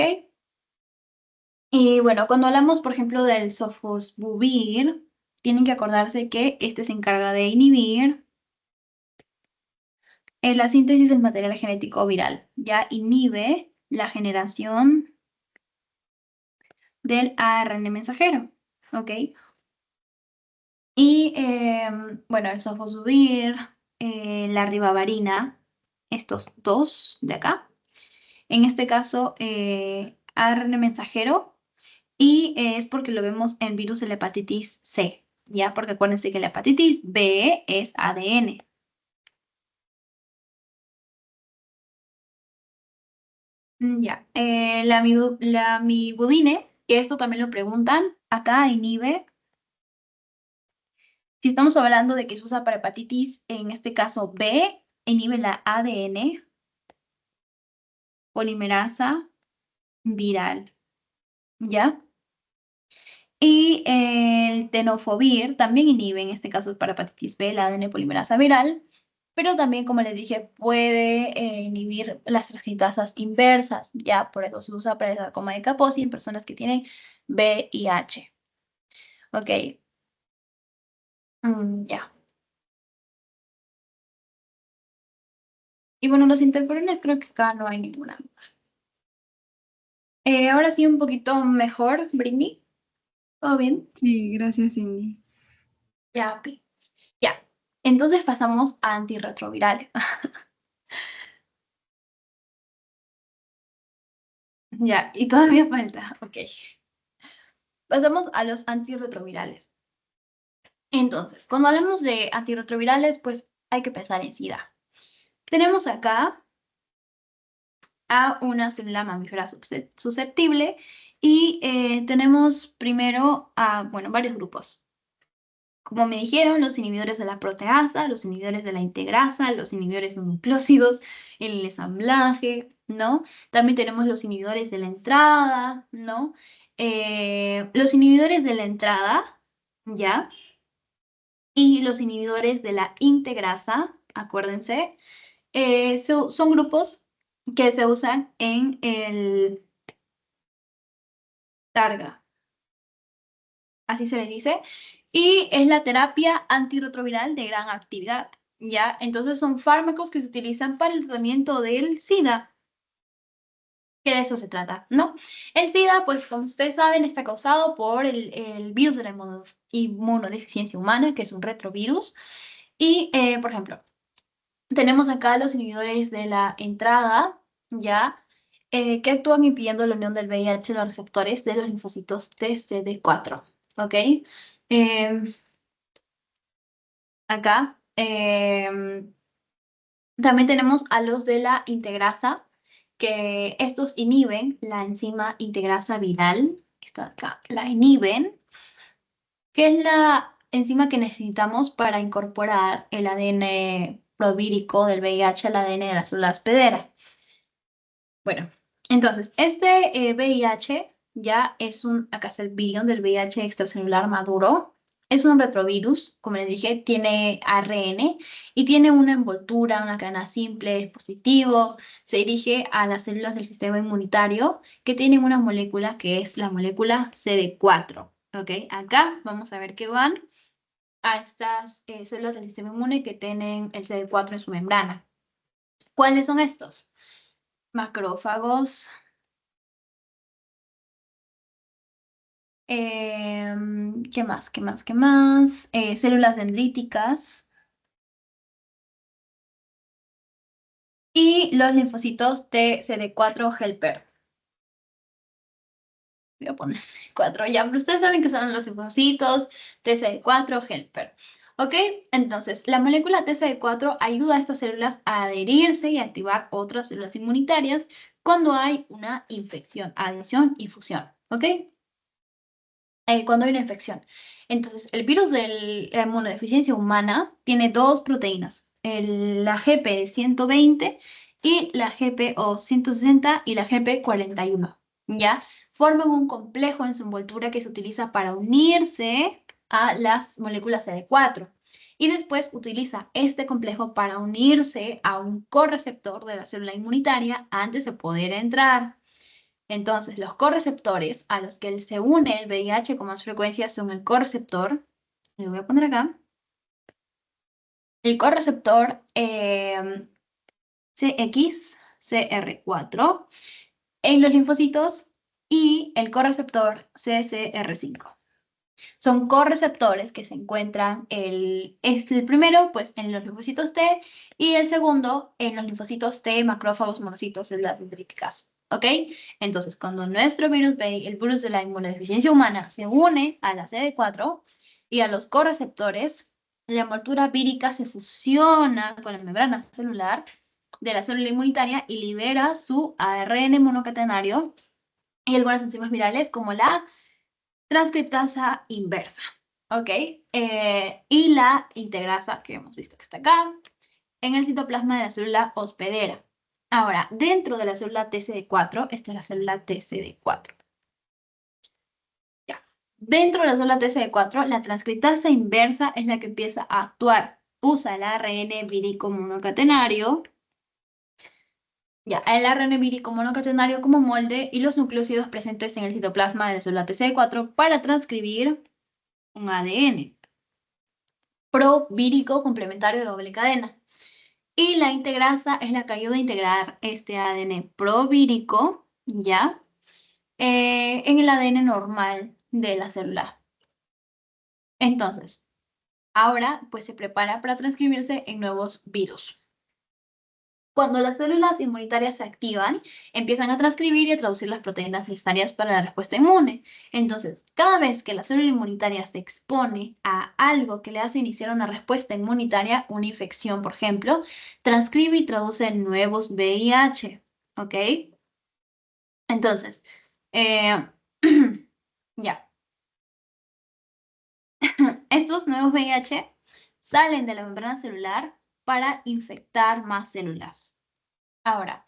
Y bueno, cuando hablamos, por ejemplo, del sofosbuvir, tienen que acordarse que este se encarga de inhibir la síntesis del material genético viral. Ya inhibe la generación del ARN mensajero. ¿Ok? Y bueno, el sofosbuvir, la ribavirina, estos dos de acá. En este caso, ARN mensajero. Y es porque lo vemos en virus de la hepatitis C. Ya, porque acuérdense que la hepatitis B es ADN. Ya, la mibudine, que esto también lo preguntan, acá inhibe. Si estamos hablando de que se usa para hepatitis, en este caso B, inhibe la ADN, polimerasa viral, ¿ya? Y el tenofovir también inhibe, en este caso para hepatitis B, la ADN polimerasa viral, pero también, como les dije, puede inhibir las transcriptasas inversas, ¿ya? Por eso se usa para el sarcoma de Kaposi en personas que tienen VIH. Ok, ya. Y bueno, los interferones creo que acá no hay ninguna. Ahora sí, un poquito mejor, Britney. ¿Todo bien? Sí, gracias, Cindy. Ya, ok. Ya. Entonces pasamos a antirretrovirales. Ya, y todavía falta. Ok. Pasamos a los antirretrovirales. Entonces, cuando hablamos de antirretrovirales, pues hay que pensar en SIDA. Tenemos acá a una célula mamífera susceptible y tenemos primero a, bueno, varios grupos. Como me dijeron, los inhibidores de la proteasa, los inhibidores de la integrasa, los inhibidores de nucleósidos, el ensamblaje, ¿no? También tenemos los inhibidores de la entrada, ¿no? Los inhibidores de la entrada, ¿ya? Y los inhibidores de la integrasa, acuérdense, son grupos que se usan en el Targa, así se le dice, y es la terapia antirretroviral de gran actividad, ¿ya? Entonces son fármacos que se utilizan para el tratamiento del SIDA, que de eso se trata, ¿no? El SIDA, pues como ustedes saben, está causado por el virus de la inmunodeficiencia humana, que es un retrovirus, y, por ejemplo, tenemos acá los inhibidores de la entrada, ¿ya? Que actúan impidiendo la unión del VIH en los receptores de los linfocitos TCD4, ¿ok? Em, acá también tenemos a los de la integrasa, que estos inhiben la enzima integrasa viral, que está acá, la inhiben, que es la enzima que necesitamos para incorporar el ADN provírico del VIH al ADN de la célula hospedera. Bueno, entonces, este VIH ya es acá está el virion del VIH extracelular maduro. Es un retrovirus, como les dije, tiene ARN y tiene una envoltura, una cadena simple, es positivo, se dirige a las células del sistema inmunitario que tienen una molécula que es la molécula CD4. ¿Ok? Acá vamos a ver que van a estas células del sistema inmune que tienen el CD4 en su membrana. ¿Cuáles son estos? Macrófagos. ¿Qué más? ¿Qué más? ¿Qué más? Células dendríticas y los linfocitos TCD4 helper. Voy a poner CD4 ya, pero ustedes saben que son los linfocitos TCD4 helper. ¿Ok? Entonces, la molécula TCD4 ayuda a estas células a adherirse y activar otras células inmunitarias cuando hay una infección, adhesión y fusión. ¿Ok? Cuando hay una infección. Entonces, el virus de la inmunodeficiencia humana tiene dos proteínas, la GP120 y la GPO160 y la GP41, ¿ya? Forman un complejo en su envoltura que se utiliza para unirse a las moléculas CD4 y después utiliza este complejo para unirse a un correceptor de la célula inmunitaria antes de poder entrar. Entonces, los correceptores a los que se une el VIH con más frecuencia son el correceptor, lo voy a poner acá, el correceptor CXCR4 en los linfocitos y el correceptor CCR5. Son correceptores que se encuentran, es el primero pues en los linfocitos T y el segundo en los linfocitos T, macrófagos, monocitos, células dendríticas. ¿Ok? Entonces, cuando nuestro virus B, el virus de la inmunodeficiencia humana, se une a la CD4 y a los correceptores, la envoltura vírica se fusiona con la membrana celular de la célula inmunitaria y libera su ARN monocatenario y algunas enzimas virales como la transcriptasa inversa, ¿ok? Y la integrasa, que hemos visto que está acá, en el citoplasma de la célula hospedera. Ahora, dentro de la célula TCD4, esta es la célula TCD4. Ya. Dentro de la célula TCD4, la transcriptasa inversa es la que empieza a actuar. Usa el ARN vírico monocatenario, ya, el ARN vírico monocatenario como molde y los nucleósidos presentes en el citoplasma de la célula TCD4 para transcribir un ADN provírico complementario de doble cadena. Y la integrasa es la que ayuda a integrar este ADN provírico, ¿ya? En el ADN normal de la célula. Entonces, ahora pues se prepara para transcribirse en nuevos virus. Cuando las células inmunitarias se activan, empiezan a transcribir y a traducir las proteínas necesarias para la respuesta inmune. Entonces, cada vez que la célula inmunitaria se expone a algo que le hace iniciar una respuesta inmunitaria, una infección, por ejemplo, transcribe y traduce nuevos VIH. ¿Ok? Entonces, ya. Estos nuevos VIH salen de la membrana celular para infectar más células. Ahora,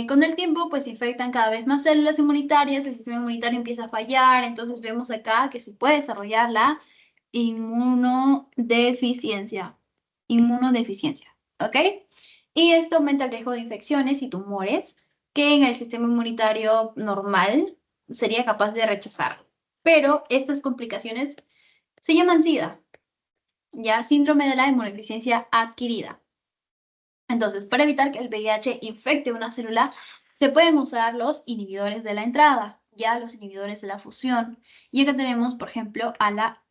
con el tiempo, pues se infectan cada vez más células inmunitarias, el sistema inmunitario empieza a fallar, entonces vemos acá que se puede desarrollar la inmunodeficiencia. Inmunodeficiencia, ¿ok? Y esto aumenta el riesgo de infecciones y tumores que en el sistema inmunitario normal sería capaz de rechazar. Pero estas complicaciones se llaman SIDA, ya síndrome de la inmunodeficiencia adquirida. Entonces, para evitar que el VIH infecte una célula, se pueden usar los inhibidores de la entrada, ya los inhibidores de la fusión. Y acá tenemos, por ejemplo, a la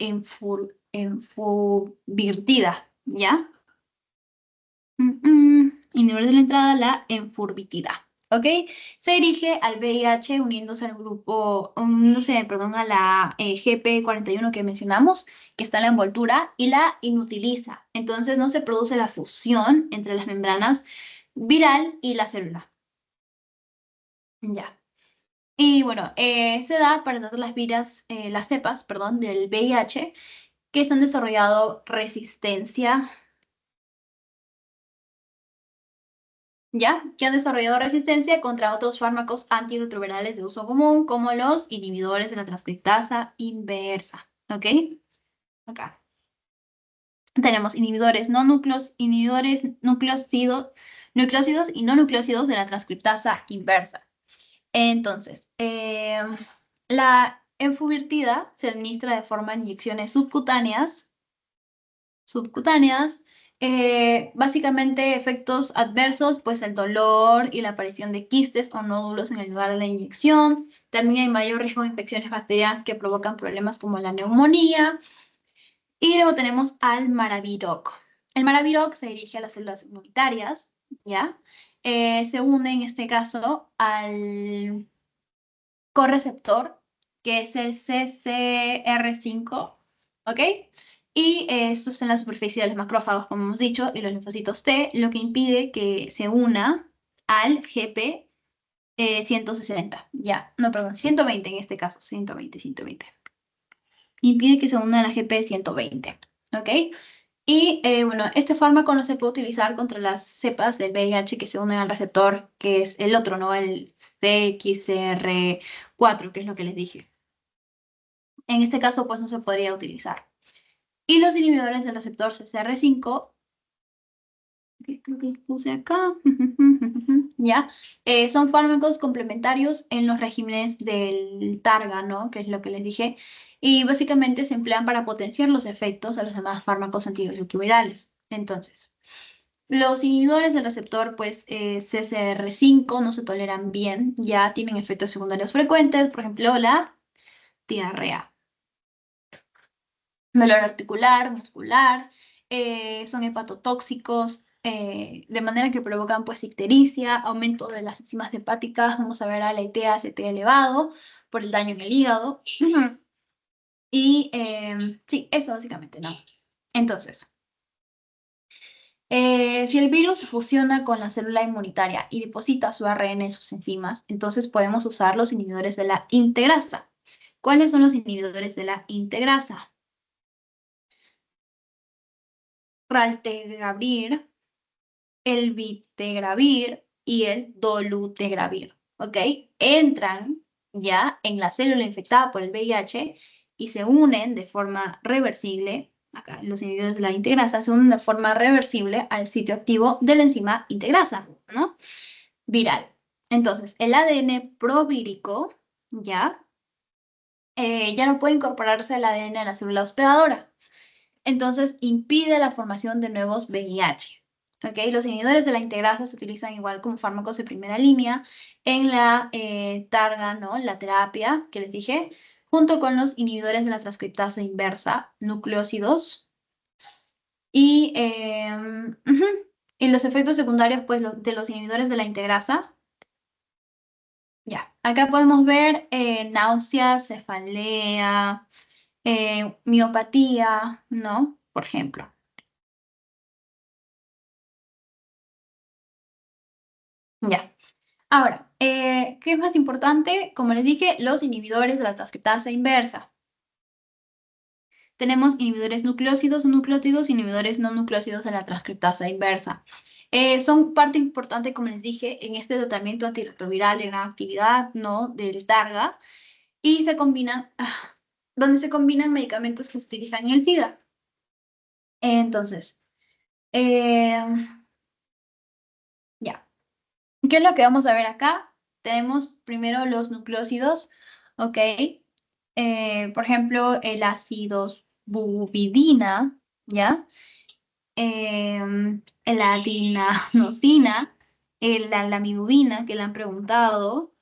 enfuvirtida, ¿ya? Inhibidor de la entrada, la enfuvirtida. ¿Ok? Se dirige al VIH uniéndose al grupo, perdón, a la GP41 que mencionamos, que está en la envoltura, y la inutiliza. Entonces no se produce la fusión entre las membranas viral y la célula. Ya. Y bueno, se da para tratar las cepas, perdón, del VIH que se han desarrollado resistencia. ¿Ya? Que han desarrollado resistencia contra otros fármacos antirretrovirales de uso común, como los inhibidores de la transcriptasa inversa. ¿Ok? Acá. Tenemos inhibidores nucleósidos y no nucleósidos de la transcriptasa inversa. Entonces, la enfuvirtida se administra de forma de inyecciones subcutáneas, básicamente efectos adversos, pues el dolor y la aparición de quistes o nódulos en el lugar de la inyección. También hay mayor riesgo de infecciones bacterianas que provocan problemas como la neumonía. Y luego tenemos al Maraviroc. El Maraviroc se dirige a las células inmunitarias, ¿ya? Se une en este caso al correceptor, que es el CCR5, ¿ok? Y esto está en la superficie de los macrófagos, como hemos dicho, y los linfocitos T, lo que impide que se una al GP 160, ya, no, perdón, 120 en este caso, 120. Impide que se una a la GP 120, ¿ok? Y bueno, este fármaco no se puede utilizar contra las cepas del VIH que se unen al receptor, que es el otro, ¿no? El CXCR4, que es lo que les dije. En este caso, pues no se podría utilizar. Y los inhibidores del receptor CCR5, que creo que puse acá, ¿ya? Son fármacos complementarios en los regímenes del Targa, ¿no? Que es lo que les dije. Y básicamente se emplean para potenciar los efectos a los demás fármacos antirretrovirales. Entonces, los inhibidores del receptor, pues CCR5 no se toleran bien, ya tienen efectos secundarios frecuentes, por ejemplo, la diarrea, dolor articular, muscular, son hepatotóxicos, de manera que provocan pues ictericia, aumento de las enzimas hepáticas, vamos a ver ALT, AST elevado por el daño en el hígado. Y sí, eso básicamente, ¿no? Entonces, si el virus se fusiona con la célula inmunitaria y deposita su ARN en sus enzimas, entonces podemos usar los inhibidores de la integrasa. ¿Cuáles son los inhibidores de la integrasa? Raltegravir, el vitegravir y el dolutegravir, ¿ok? Entran ya en la célula infectada por el VIH y se unen de forma reversible, acá los inhibidores de la integrasa se unen de forma reversible al sitio activo de la enzima integrasa, ¿no? Viral. Entonces, el ADN provírico ya no puede incorporarse al ADN de la célula hospedadora. Entonces, impide la formación de nuevos VIH. ¿ok? Los inhibidores de la integrasa se utilizan igual como fármacos de primera línea en la targa, ¿no? La terapia que les dije, junto con los inhibidores de la transcriptasa inversa, nucleósidos. Y, ujú, y los efectos secundarios, pues, de los inhibidores de la integrasa. Ya, acá podemos ver náuseas, cefalea, miopatía, ¿no? Por ejemplo. Ya. Ahora, ¿qué es más importante? Como les dije, los inhibidores de la transcriptasa inversa. Tenemos inhibidores nucleósidos o nucleótidos, inhibidores no nucleósidos de la transcriptasa inversa. Son parte importante, como les dije, en este tratamiento antirretroviral de gran actividad, ¿no? Del targa, y se combinan, donde se combinan medicamentos que se utilizan en el SIDA. Entonces, ya. ¿Qué es lo que vamos a ver acá? Tenemos primero los nucleósidos, ¿ok? Por ejemplo, el ácido bubidina, ¿ya? La dinamicina, la lamidudina, que le han preguntado.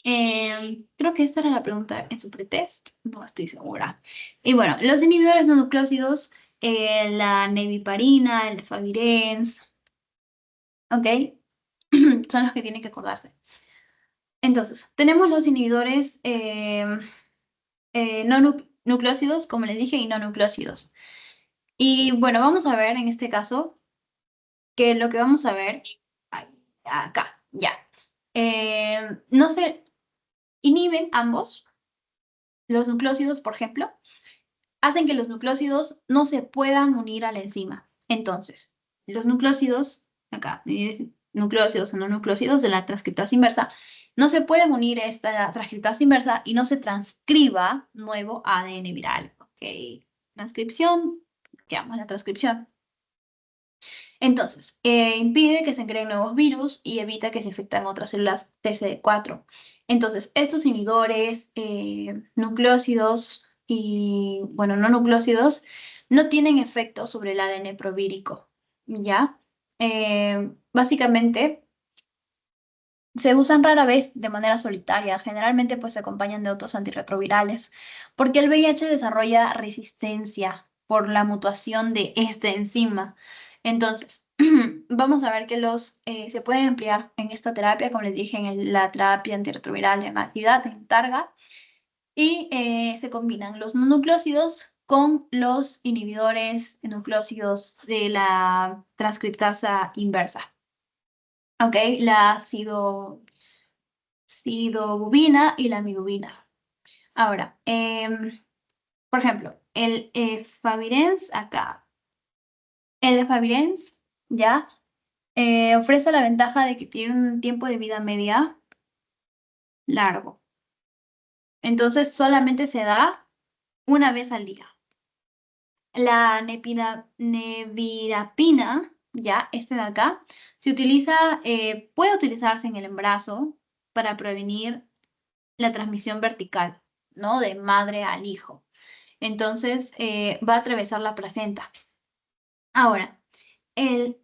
Creo que esta era la pregunta en su pretest, no estoy segura. Y bueno, los inhibidores no nucleósidos, la neviparina, el efavirenz, ¿ok? Son los que tienen que acordarse. Entonces, tenemos los inhibidores no nucleósidos, como les dije, y no nucleósidos. Y bueno, vamos a ver en este caso que lo que vamos a ver acá, ya. No se inhiben ambos, los nucleósidos, por ejemplo, hacen que los nucleósidos no se puedan unir a la enzima. Entonces, los nucleósidos, acá, nucleósidos o no nucleósidos de la transcriptasa inversa, no se pueden unir a esta transcriptasa inversa y no se transcriba nuevo ADN viral. Ok, transcripción, quedamos la transcripción. Entonces, impide que se creen nuevos virus y evita que se infecten otras células TCD4. Entonces, estos inhibidores, nucleósidos y, bueno, no nucleósidos, no tienen efecto sobre el ADN provírico, ¿ya? Básicamente, se usan rara vez de manera solitaria, generalmente pues se acompañan de otros antirretrovirales, porque el VIH desarrolla resistencia por la mutuación de esta enzima. Entonces, vamos a ver que se pueden emplear en esta terapia, como les dije, en la terapia antirretroviral de natividad, en Targa, y se combinan los no nucleósidos con los inhibidores nucleósidos de la transcriptasa inversa. ¿Ok? La sidobubina y la midubina. Ahora, por ejemplo, el efavirenz acá. El efavirenz ya ofrece la ventaja de que tiene un tiempo de vida media largo. Entonces, solamente se da una vez al día. La nevirapina, ya, este de acá, puede utilizarse en el embarazo para prevenir la transmisión vertical, ¿no? De madre al hijo. Entonces, va a atravesar la placenta. Ahora, el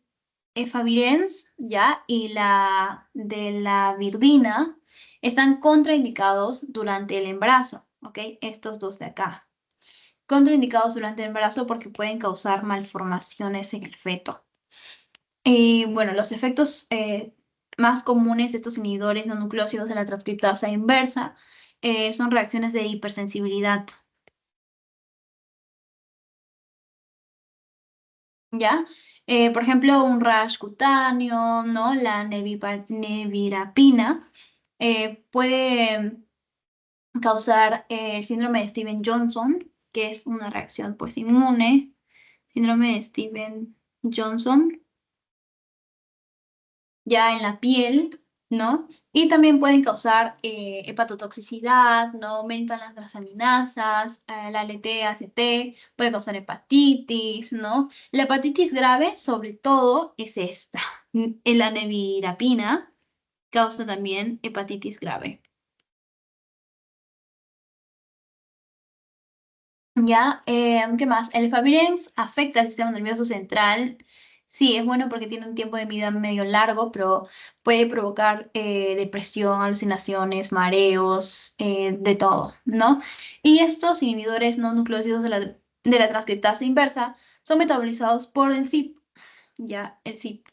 efavirenz, ¿ya? Y la de la virdina están contraindicados durante el embarazo, ¿ok? Estos dos de acá. Contraindicados durante el embarazo porque pueden causar malformaciones en el feto. Y bueno, los efectos más comunes de estos inhibidores no nucleósidos de la transcriptasa inversa son reacciones de hipersensibilidad. ¿Ya? Por ejemplo, un rash cutáneo, ¿no? La nevirapina puede causar síndrome de Steven-Johnson, que es una reacción pues inmune. Síndrome de Steven-Johnson, ya en la piel, ¿no? Y también pueden causar hepatotoxicidad, ¿no? Aumentan las transaminasas, la LT-ACT, puede causar hepatitis, ¿no? La hepatitis grave, sobre todo, es esta. La nevirapina causa también hepatitis grave. ¿Ya? ¿Qué más? El efavirenz afecta al sistema nervioso central Sí, es bueno porque tiene un tiempo de vida medio largo, pero puede provocar depresión, alucinaciones, mareos, de todo, ¿no? Y estos inhibidores no nucleósidos de la transcriptasa inversa son metabolizados por el CYP, ya, el CYP.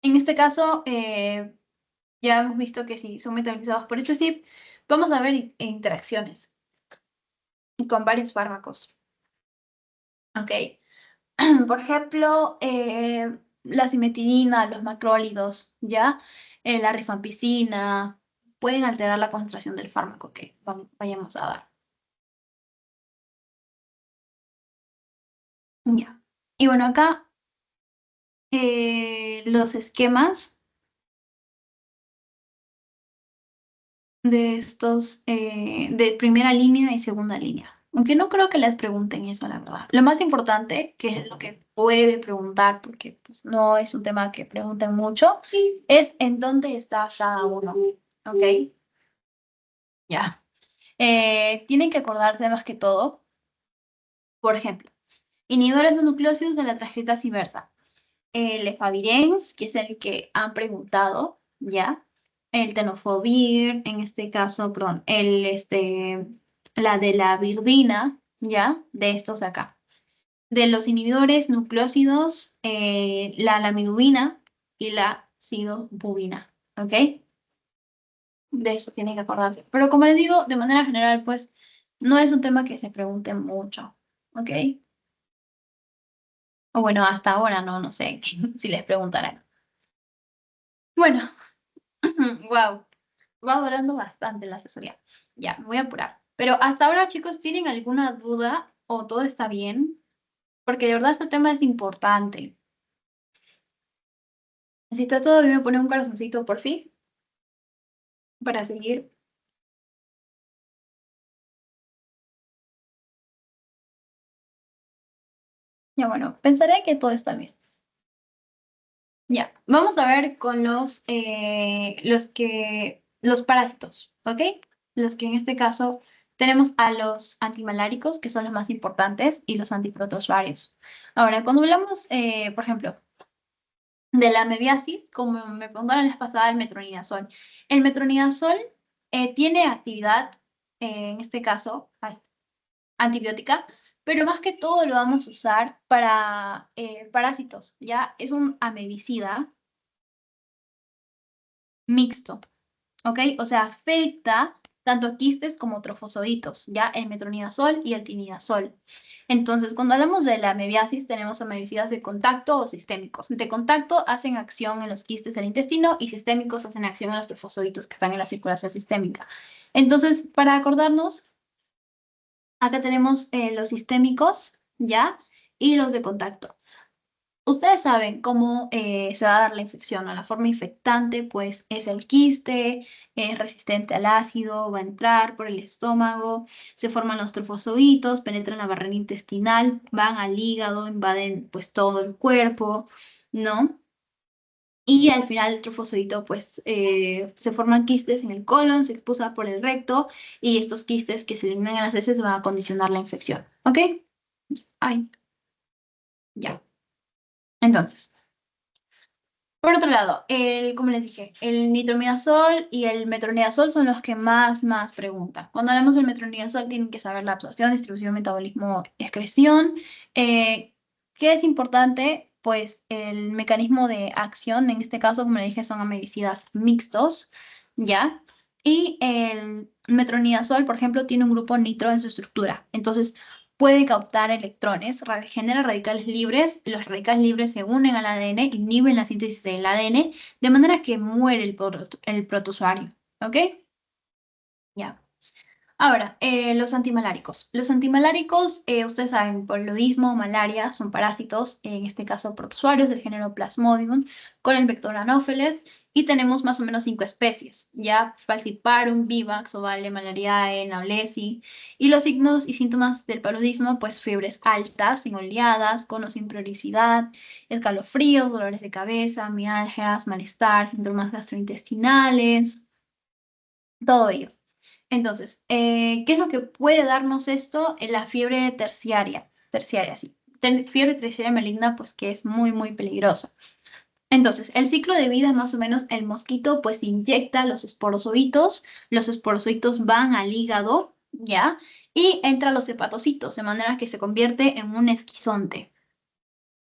En este caso, ya hemos visto que si son metabolizados por este CYP, vamos a ver interacciones con varios fármacos, ¿ok? Por ejemplo, la cimetidina, los macrólidos, ¿ya? La rifampicina, pueden alterar la concentración del fármaco que vayamos a dar. Ya. Y bueno, acá los esquemas de estos de primera línea y segunda línea. Aunque no creo que les pregunten eso, la verdad. Lo más importante, que es lo que puede preguntar, porque pues, no es un tema que pregunten mucho, es en dónde está cada uno. ¿Ok? Ya. Tienen que acordarse más que todo, por ejemplo, inhibidores de nucleósidos de la transcriptasa inversa. El efavirenz, que es el que han preguntado, ¿ya? El tenofovir, en este caso, perdón, la de la virdina, ¿ya? De estos de acá. De los inhibidores nucleósidos, la lamidubina y la sidobubina, ¿ok? De eso tienen que acordarse. Pero como les digo, de manera general, pues, no es un tema que se pregunte mucho, ¿ok? O bueno, hasta ahora no sé si les preguntarán. Bueno, wow, va durando bastante la asesoría. Ya, me voy a apurar. Pero hasta ahora, chicos, ¿tienen alguna duda o todo está bien? Porque de verdad este tema es importante. Si está todo bien, me pone un corazoncito por fin para seguir. Ya bueno, pensaré que todo está bien. Ya, vamos a ver con los parásitos, ¿ok? Los que en este caso tenemos a los antimaláricos, que son los más importantes, y los antiprotozoarios. Ahora, cuando hablamos, por ejemplo, de la amebiasis, como me preguntaron la vez pasada, el metronidazol. El metronidazol tiene actividad, en este caso, antibiótica, pero más que todo lo vamos a usar para parásitos, ¿ya? Es un amebicida mixto, ¿ok? O sea, afecta tanto a quistes como trofosoditos, ya el metronidazol y el tinidazol. Entonces, cuando hablamos de la amebiasis, tenemos amebicidas de contacto o sistémicos. De contacto hacen acción en los quistes del intestino y sistémicos hacen acción en los trofosoditos que están en la circulación sistémica. Entonces, para acordarnos, acá tenemos los sistémicos, ¿ya? Y los de contacto. Ustedes saben cómo se va a dar la infección, ¿no? La forma infectante, pues, es el quiste, es resistente al ácido, va a entrar por el estómago, se forman los trofosoditos, penetran la barrera intestinal, van al hígado, invaden, pues, todo el cuerpo, ¿no? Y al final el trofosodito, pues, se forman quistes en el colon, se expulsa por el recto, y estos quistes que se eliminan en las heces van a condicionar la infección, ¿ok? Ay, ya. Entonces. Por otro lado, como les dije, el nitronidazol y el metronidazol son los que más preguntan. Cuando hablamos del metronidazol, tienen que saber la absorción, distribución, metabolismo, excreción. ¿Qué es importante? Pues el mecanismo de acción, en este caso, como les dije, son amebicidas mixtos, ¿ya? Y el metronidazol, por ejemplo, tiene un grupo nitro en su estructura. Entonces, puede captar electrones, genera radicales libres, los radicales libres se unen al ADN, inhiben la síntesis del ADN, de manera que muere el protozoario, ¿ok? Ya. Ahora, los antimaláricos. Los antimaláricos, ustedes saben, paludismo, malaria, son parásitos, en este caso protozoarios del género Plasmodium, con el vector Anopheles, y tenemos más o menos 5 especies, ya Falciparum, Vivax, Ovale, Malariae, Naulesi, y los signos y síntomas del paludismo, pues fiebres altas, sin oleadas, conos sin periodicidad, escalofríos, dolores de cabeza, mialgias, malestar, síntomas gastrointestinales, todo ello. Entonces, ¿qué es lo que puede darnos esto? La fiebre terciaria, sí. fiebre terciaria maligna, pues que es muy, muy peligrosa. Entonces, el ciclo de vida es más o menos el mosquito pues inyecta los esporozoitos van al hígado, ¿ya? Y entra a los hepatocitos, de manera que se convierte en un esquizonte.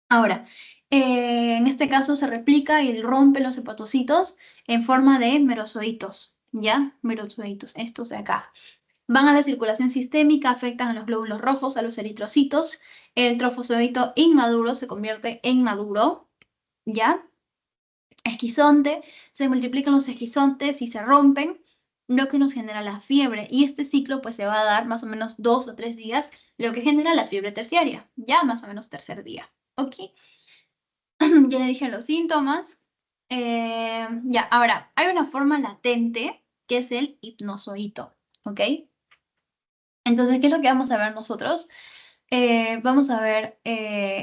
Ahora, en este caso se replica y rompe los hepatocitos en forma de merozoitos, ¿ya? Merozoitos, estos de acá. Van a la circulación sistémica, afectan a los glóbulos rojos, a los eritrocitos. El trofozoito inmaduro se convierte en maduro, ¿ya? Esquizonte, se multiplican los esquizontes y se rompen, lo que nos genera la fiebre. Y este ciclo pues se va a dar más o menos 2 o 3 días, lo que genera la fiebre terciaria, ya más o menos tercer día. ¿Ok? Ya le dije los síntomas. Ya, ahora, hay una forma latente que es el hipnozoito, ¿ok? Entonces, ¿qué es lo que vamos a ver nosotros? Vamos a ver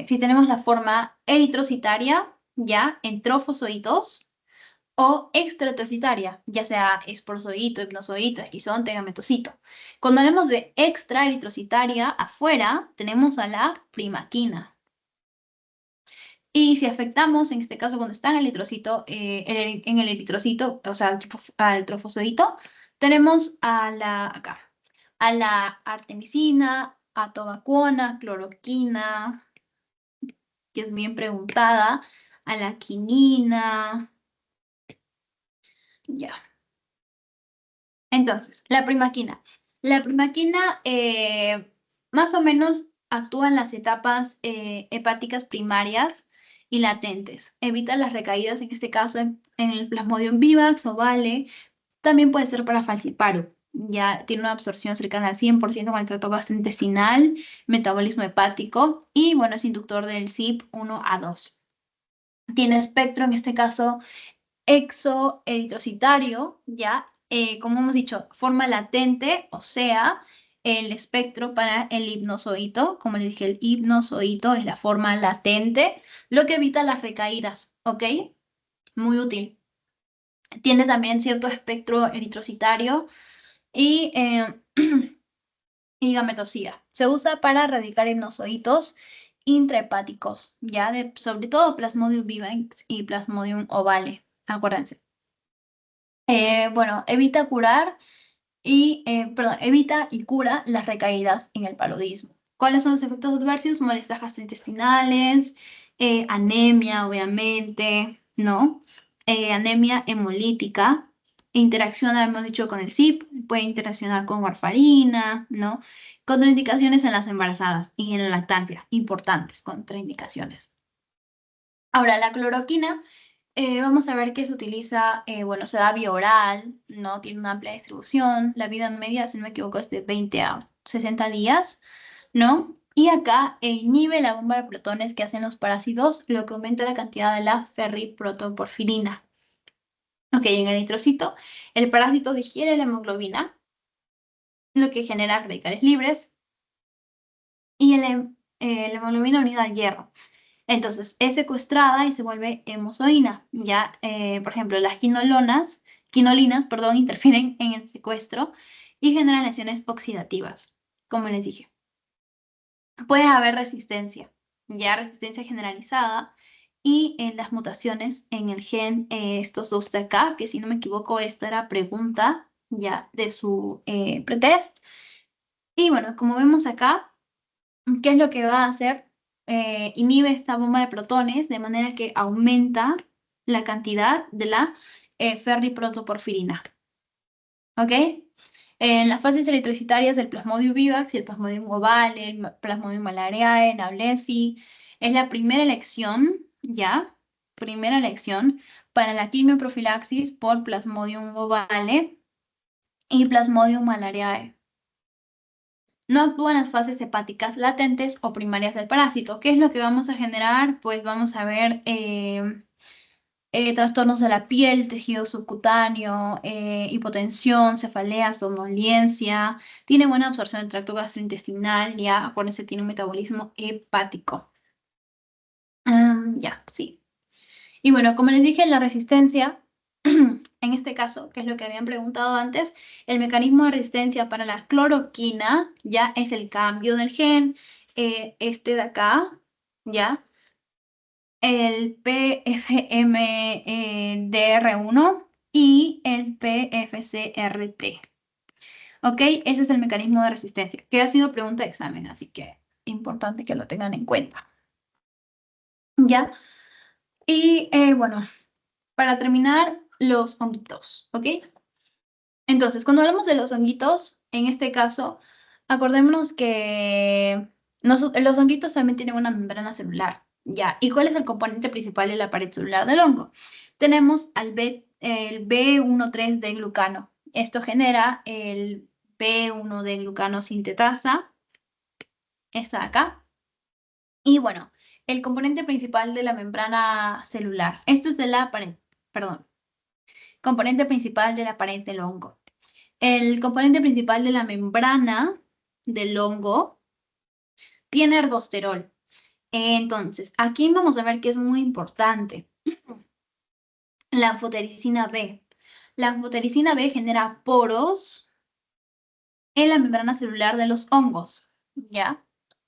si tenemos la forma eritrocitaria, ya, en trofozoitos, o extraertrocitaria, ya sea esporozoito, hipnozoito, esquizonte, gametocito. Cuando hablamos de extraeritrocitaria, afuera tenemos a la primaquina. Y si afectamos, en este caso cuando está en el eritrocito, en el eritrocito, o sea, al trofozoito, tenemos acá, a la artemisina, a tobacuona, cloroquina, que es bien preguntada, a la quinina, ya. Entonces, la primaquina. La primaquina más o menos actúa en las etapas hepáticas primarias y latentes. Evita las recaídas, en este caso, en el Plasmodium vivax o Vale. También puede ser para falciparum. Ya tiene una absorción cercana al 100% con el tracto gastrointestinal, metabolismo hepático y, bueno, es inductor del CYP1A2. Tiene espectro, en este caso, exoeritrocitario, ya, como hemos dicho, forma latente, o sea, el espectro para el hipnozoito, como les dije, el hipnozoito es la forma latente, lo que evita las recaídas, ¿ok? Muy útil. Tiene también cierto espectro eritrocitario y, y gametosida. Se usa para erradicar hipnozoitos intrahepáticos, ya, sobre todo Plasmodium vivax y Plasmodium ovale, acuérdense. Bueno, evita y cura las recaídas en el paludismo. ¿Cuáles son los efectos adversos? Molestias gastrointestinales, anemia, obviamente, ¿no? Anemia hemolítica, interacciona, hemos dicho, con el CYP, puede interaccionar con warfarina, ¿no? Contraindicaciones en las embarazadas y en la lactancia, importantes contraindicaciones. Ahora, la cloroquina. Vamos a ver que se utiliza, bueno, se da vía oral, ¿no? Tiene una amplia distribución. La vida media, si no me equivoco, es de 20 a 60 días, ¿no? Y acá inhibe la bomba de protones que hacen los parásitos, lo que aumenta la cantidad de la ferriprotoporfirina. Ok, en el eritrocito, el parásito digiere la hemoglobina, lo que genera radicales libres, y la hemoglobina unida al hierro. Entonces, es secuestrada y se vuelve hemozoína. Ya, por ejemplo, las quinolinas, perdón, interfieren en el secuestro y generan lesiones oxidativas, como les dije. Puede haber resistencia, ya resistencia generalizada, y en las mutaciones en el gen, estos dos de acá, que si no me equivoco, esta era pregunta ya de su pretest. Y bueno, como vemos acá, ¿qué es lo que va a hacer? Inhibe esta bomba de protones de manera que aumenta la cantidad de la ferriprotoporfirina. ¿Ok? En las fases eritrocitarias del Plasmodium vivax y el Plasmodium ovale, el Plasmodium malariae, Nablesi, es la primera elección, ¿ya? Primera elección para la quimioprofilaxis por Plasmodium ovale y Plasmodium malariae. No actúan las fases hepáticas latentes o primarias del parásito. ¿Qué es lo que vamos a generar? Pues vamos a ver trastornos de la piel, tejido subcutáneo, hipotensión, cefalea, somnolencia. Tiene buena absorción del tracto gastrointestinal, ya, acuérdense, tiene un metabolismo hepático. Ya, sí. Y bueno, como les dije, la resistencia, en este caso, que es lo que habían preguntado antes, el mecanismo de resistencia para la cloroquina ya es el cambio del gen, este de acá, ¿ya? El PFMDR1 y el PFCRT. ¿Ok? Ese es el mecanismo de resistencia, que ha sido pregunta de examen, así que importante que lo tengan en cuenta. ¿Ya? Y bueno, para terminar, los honguitos, ¿ok? Entonces, cuando hablamos de los honguitos, en este caso, acordémonos que los honguitos también tienen una membrana celular, ¿ya? ¿Y cuál es el componente principal de la pared celular del hongo? Tenemos el B13D-glucano. Esto genera el B1D-glucano sintetasa, esta de acá. Y bueno, el componente principal de la membrana celular. Esto es de la pared, perdón. Componente principal de la pared del hongo. El componente principal de la membrana del hongo tiene ergosterol. Entonces, aquí vamos a ver que es muy importante. La anfotericina B. La anfotericina B genera poros en la membrana celular de los hongos, ¿ya?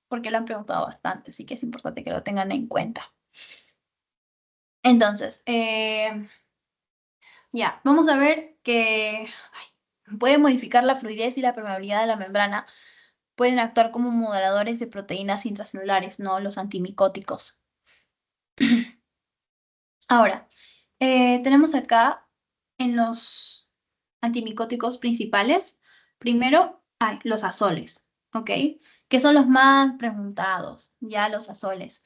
Porque lo han preguntado bastante, así que es importante que lo tengan en cuenta. Entonces, ya, vamos a ver que puede modificar la fluidez y la permeabilidad de la membrana. Pueden actuar como moduladores de proteínas intracelulares, no los antimicóticos. Ahora, tenemos acá en los antimicóticos principales, primero hay los azoles, ¿ok? Que son los más preguntados, ya los azoles.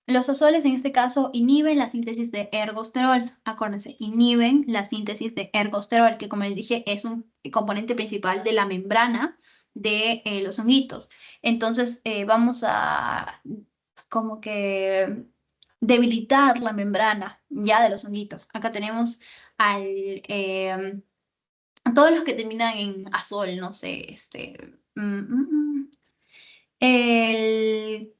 Los azoles en este caso inhiben la síntesis de ergosterol. Acuérdense, inhiben la síntesis de ergosterol, que como les dije es un componente principal de la membrana de los honguitos. Entonces vamos a como que debilitar la membrana ya de los honguitos. Acá tenemos a todos los que terminan en azol, no sé, el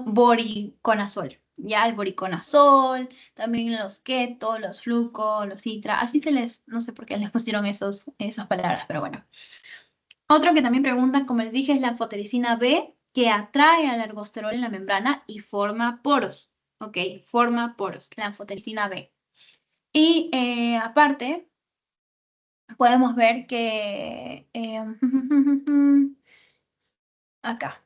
boriconazol, ya el boriconazol, también los keto, los fluco, los citra, así se les, no sé por qué les pusieron esas palabras, pero bueno. Otro que también preguntan, como les dije, es la anfotericina B, que atrae al ergosterol en la membrana y forma poros, ¿ok? Forma poros, la anfotericina B. Y aparte, podemos ver que acá,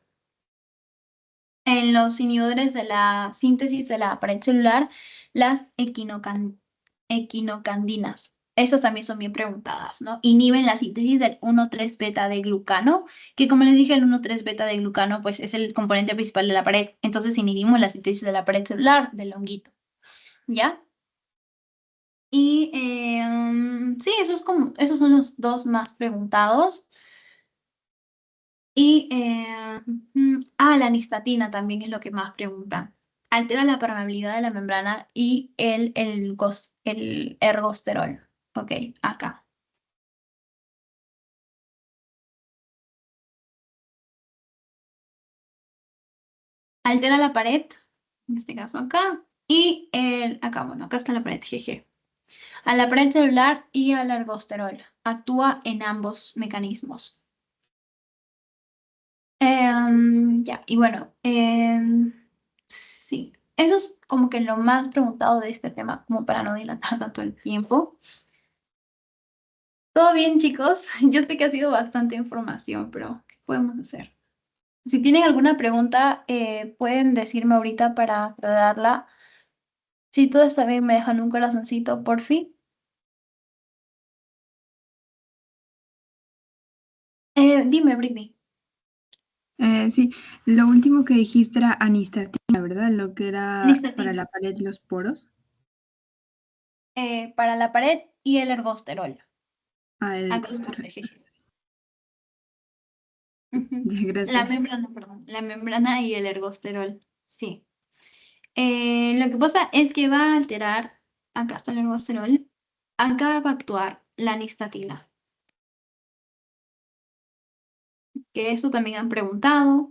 en los inhibidores de la síntesis de la pared celular, las equinocandinas. Estas también son bien preguntadas, ¿no? Inhiben la síntesis del 1,3-beta de glucano, que como les dije, el 1,3-beta de glucano pues, es el componente principal de la pared. Entonces inhibimos la síntesis de la pared celular del honguito, ¿ya? Y sí, esos son los dos más preguntados. Y la nistatina también es lo que más preguntan. Altera la permeabilidad de la membrana y el ergosterol. Ok, acá. Altera la pared, en este caso acá, y acá, bueno, acá está la pared, jeje. A la pared celular y al ergosterol. Actúa en ambos mecanismos. Ya, y bueno, sí, eso es como que lo más preguntado de este tema, como para no dilatar tanto el tiempo. Todo bien, chicos. Yo sé que ha sido bastante información, pero ¿qué podemos hacer? Si tienen alguna pregunta, pueden decirme ahorita para aclararla. Si todo está bien, me dejan un corazoncito, por fin. Dime, Britney. Sí, lo último que dijiste era anistatina, ¿verdad? Lo que era Nistatina. para la pared y los poros. Para la pared y el ergosterol. El Acá lo ergosterol. puse, jeje. Ya, gracias. La membrana, perdón. La membrana y el ergosterol. Sí. Lo que pasa es que va a alterar, acá está el ergosterol, acá va a actuar la nistatina. Que eso también han preguntado.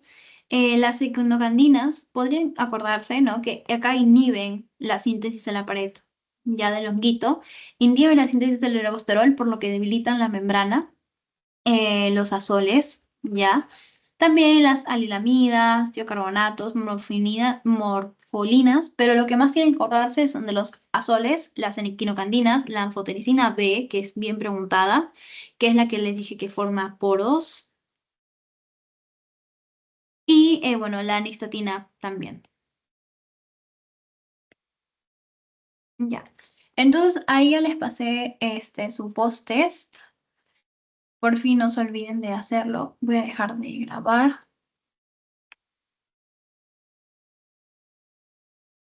Las equinocandinas podrían acordarse, ¿no? Que acá inhiben la síntesis de la pared ya del honguito, inhiben la síntesis del ergosterol, por lo que debilitan la membrana, los azoles, ¿ya? También las alilamidas, tiocarbonatos, morfolinas, pero lo que más tienen que acordarse son de los azoles, las eniquinocandinas, la anfotericina B, que es bien preguntada, que es la que les dije que forma poros, y bueno, la anistatina también. Ya. Entonces ahí ya les pasé su post-test. Por fin no se olviden de hacerlo. Voy a dejar de grabar.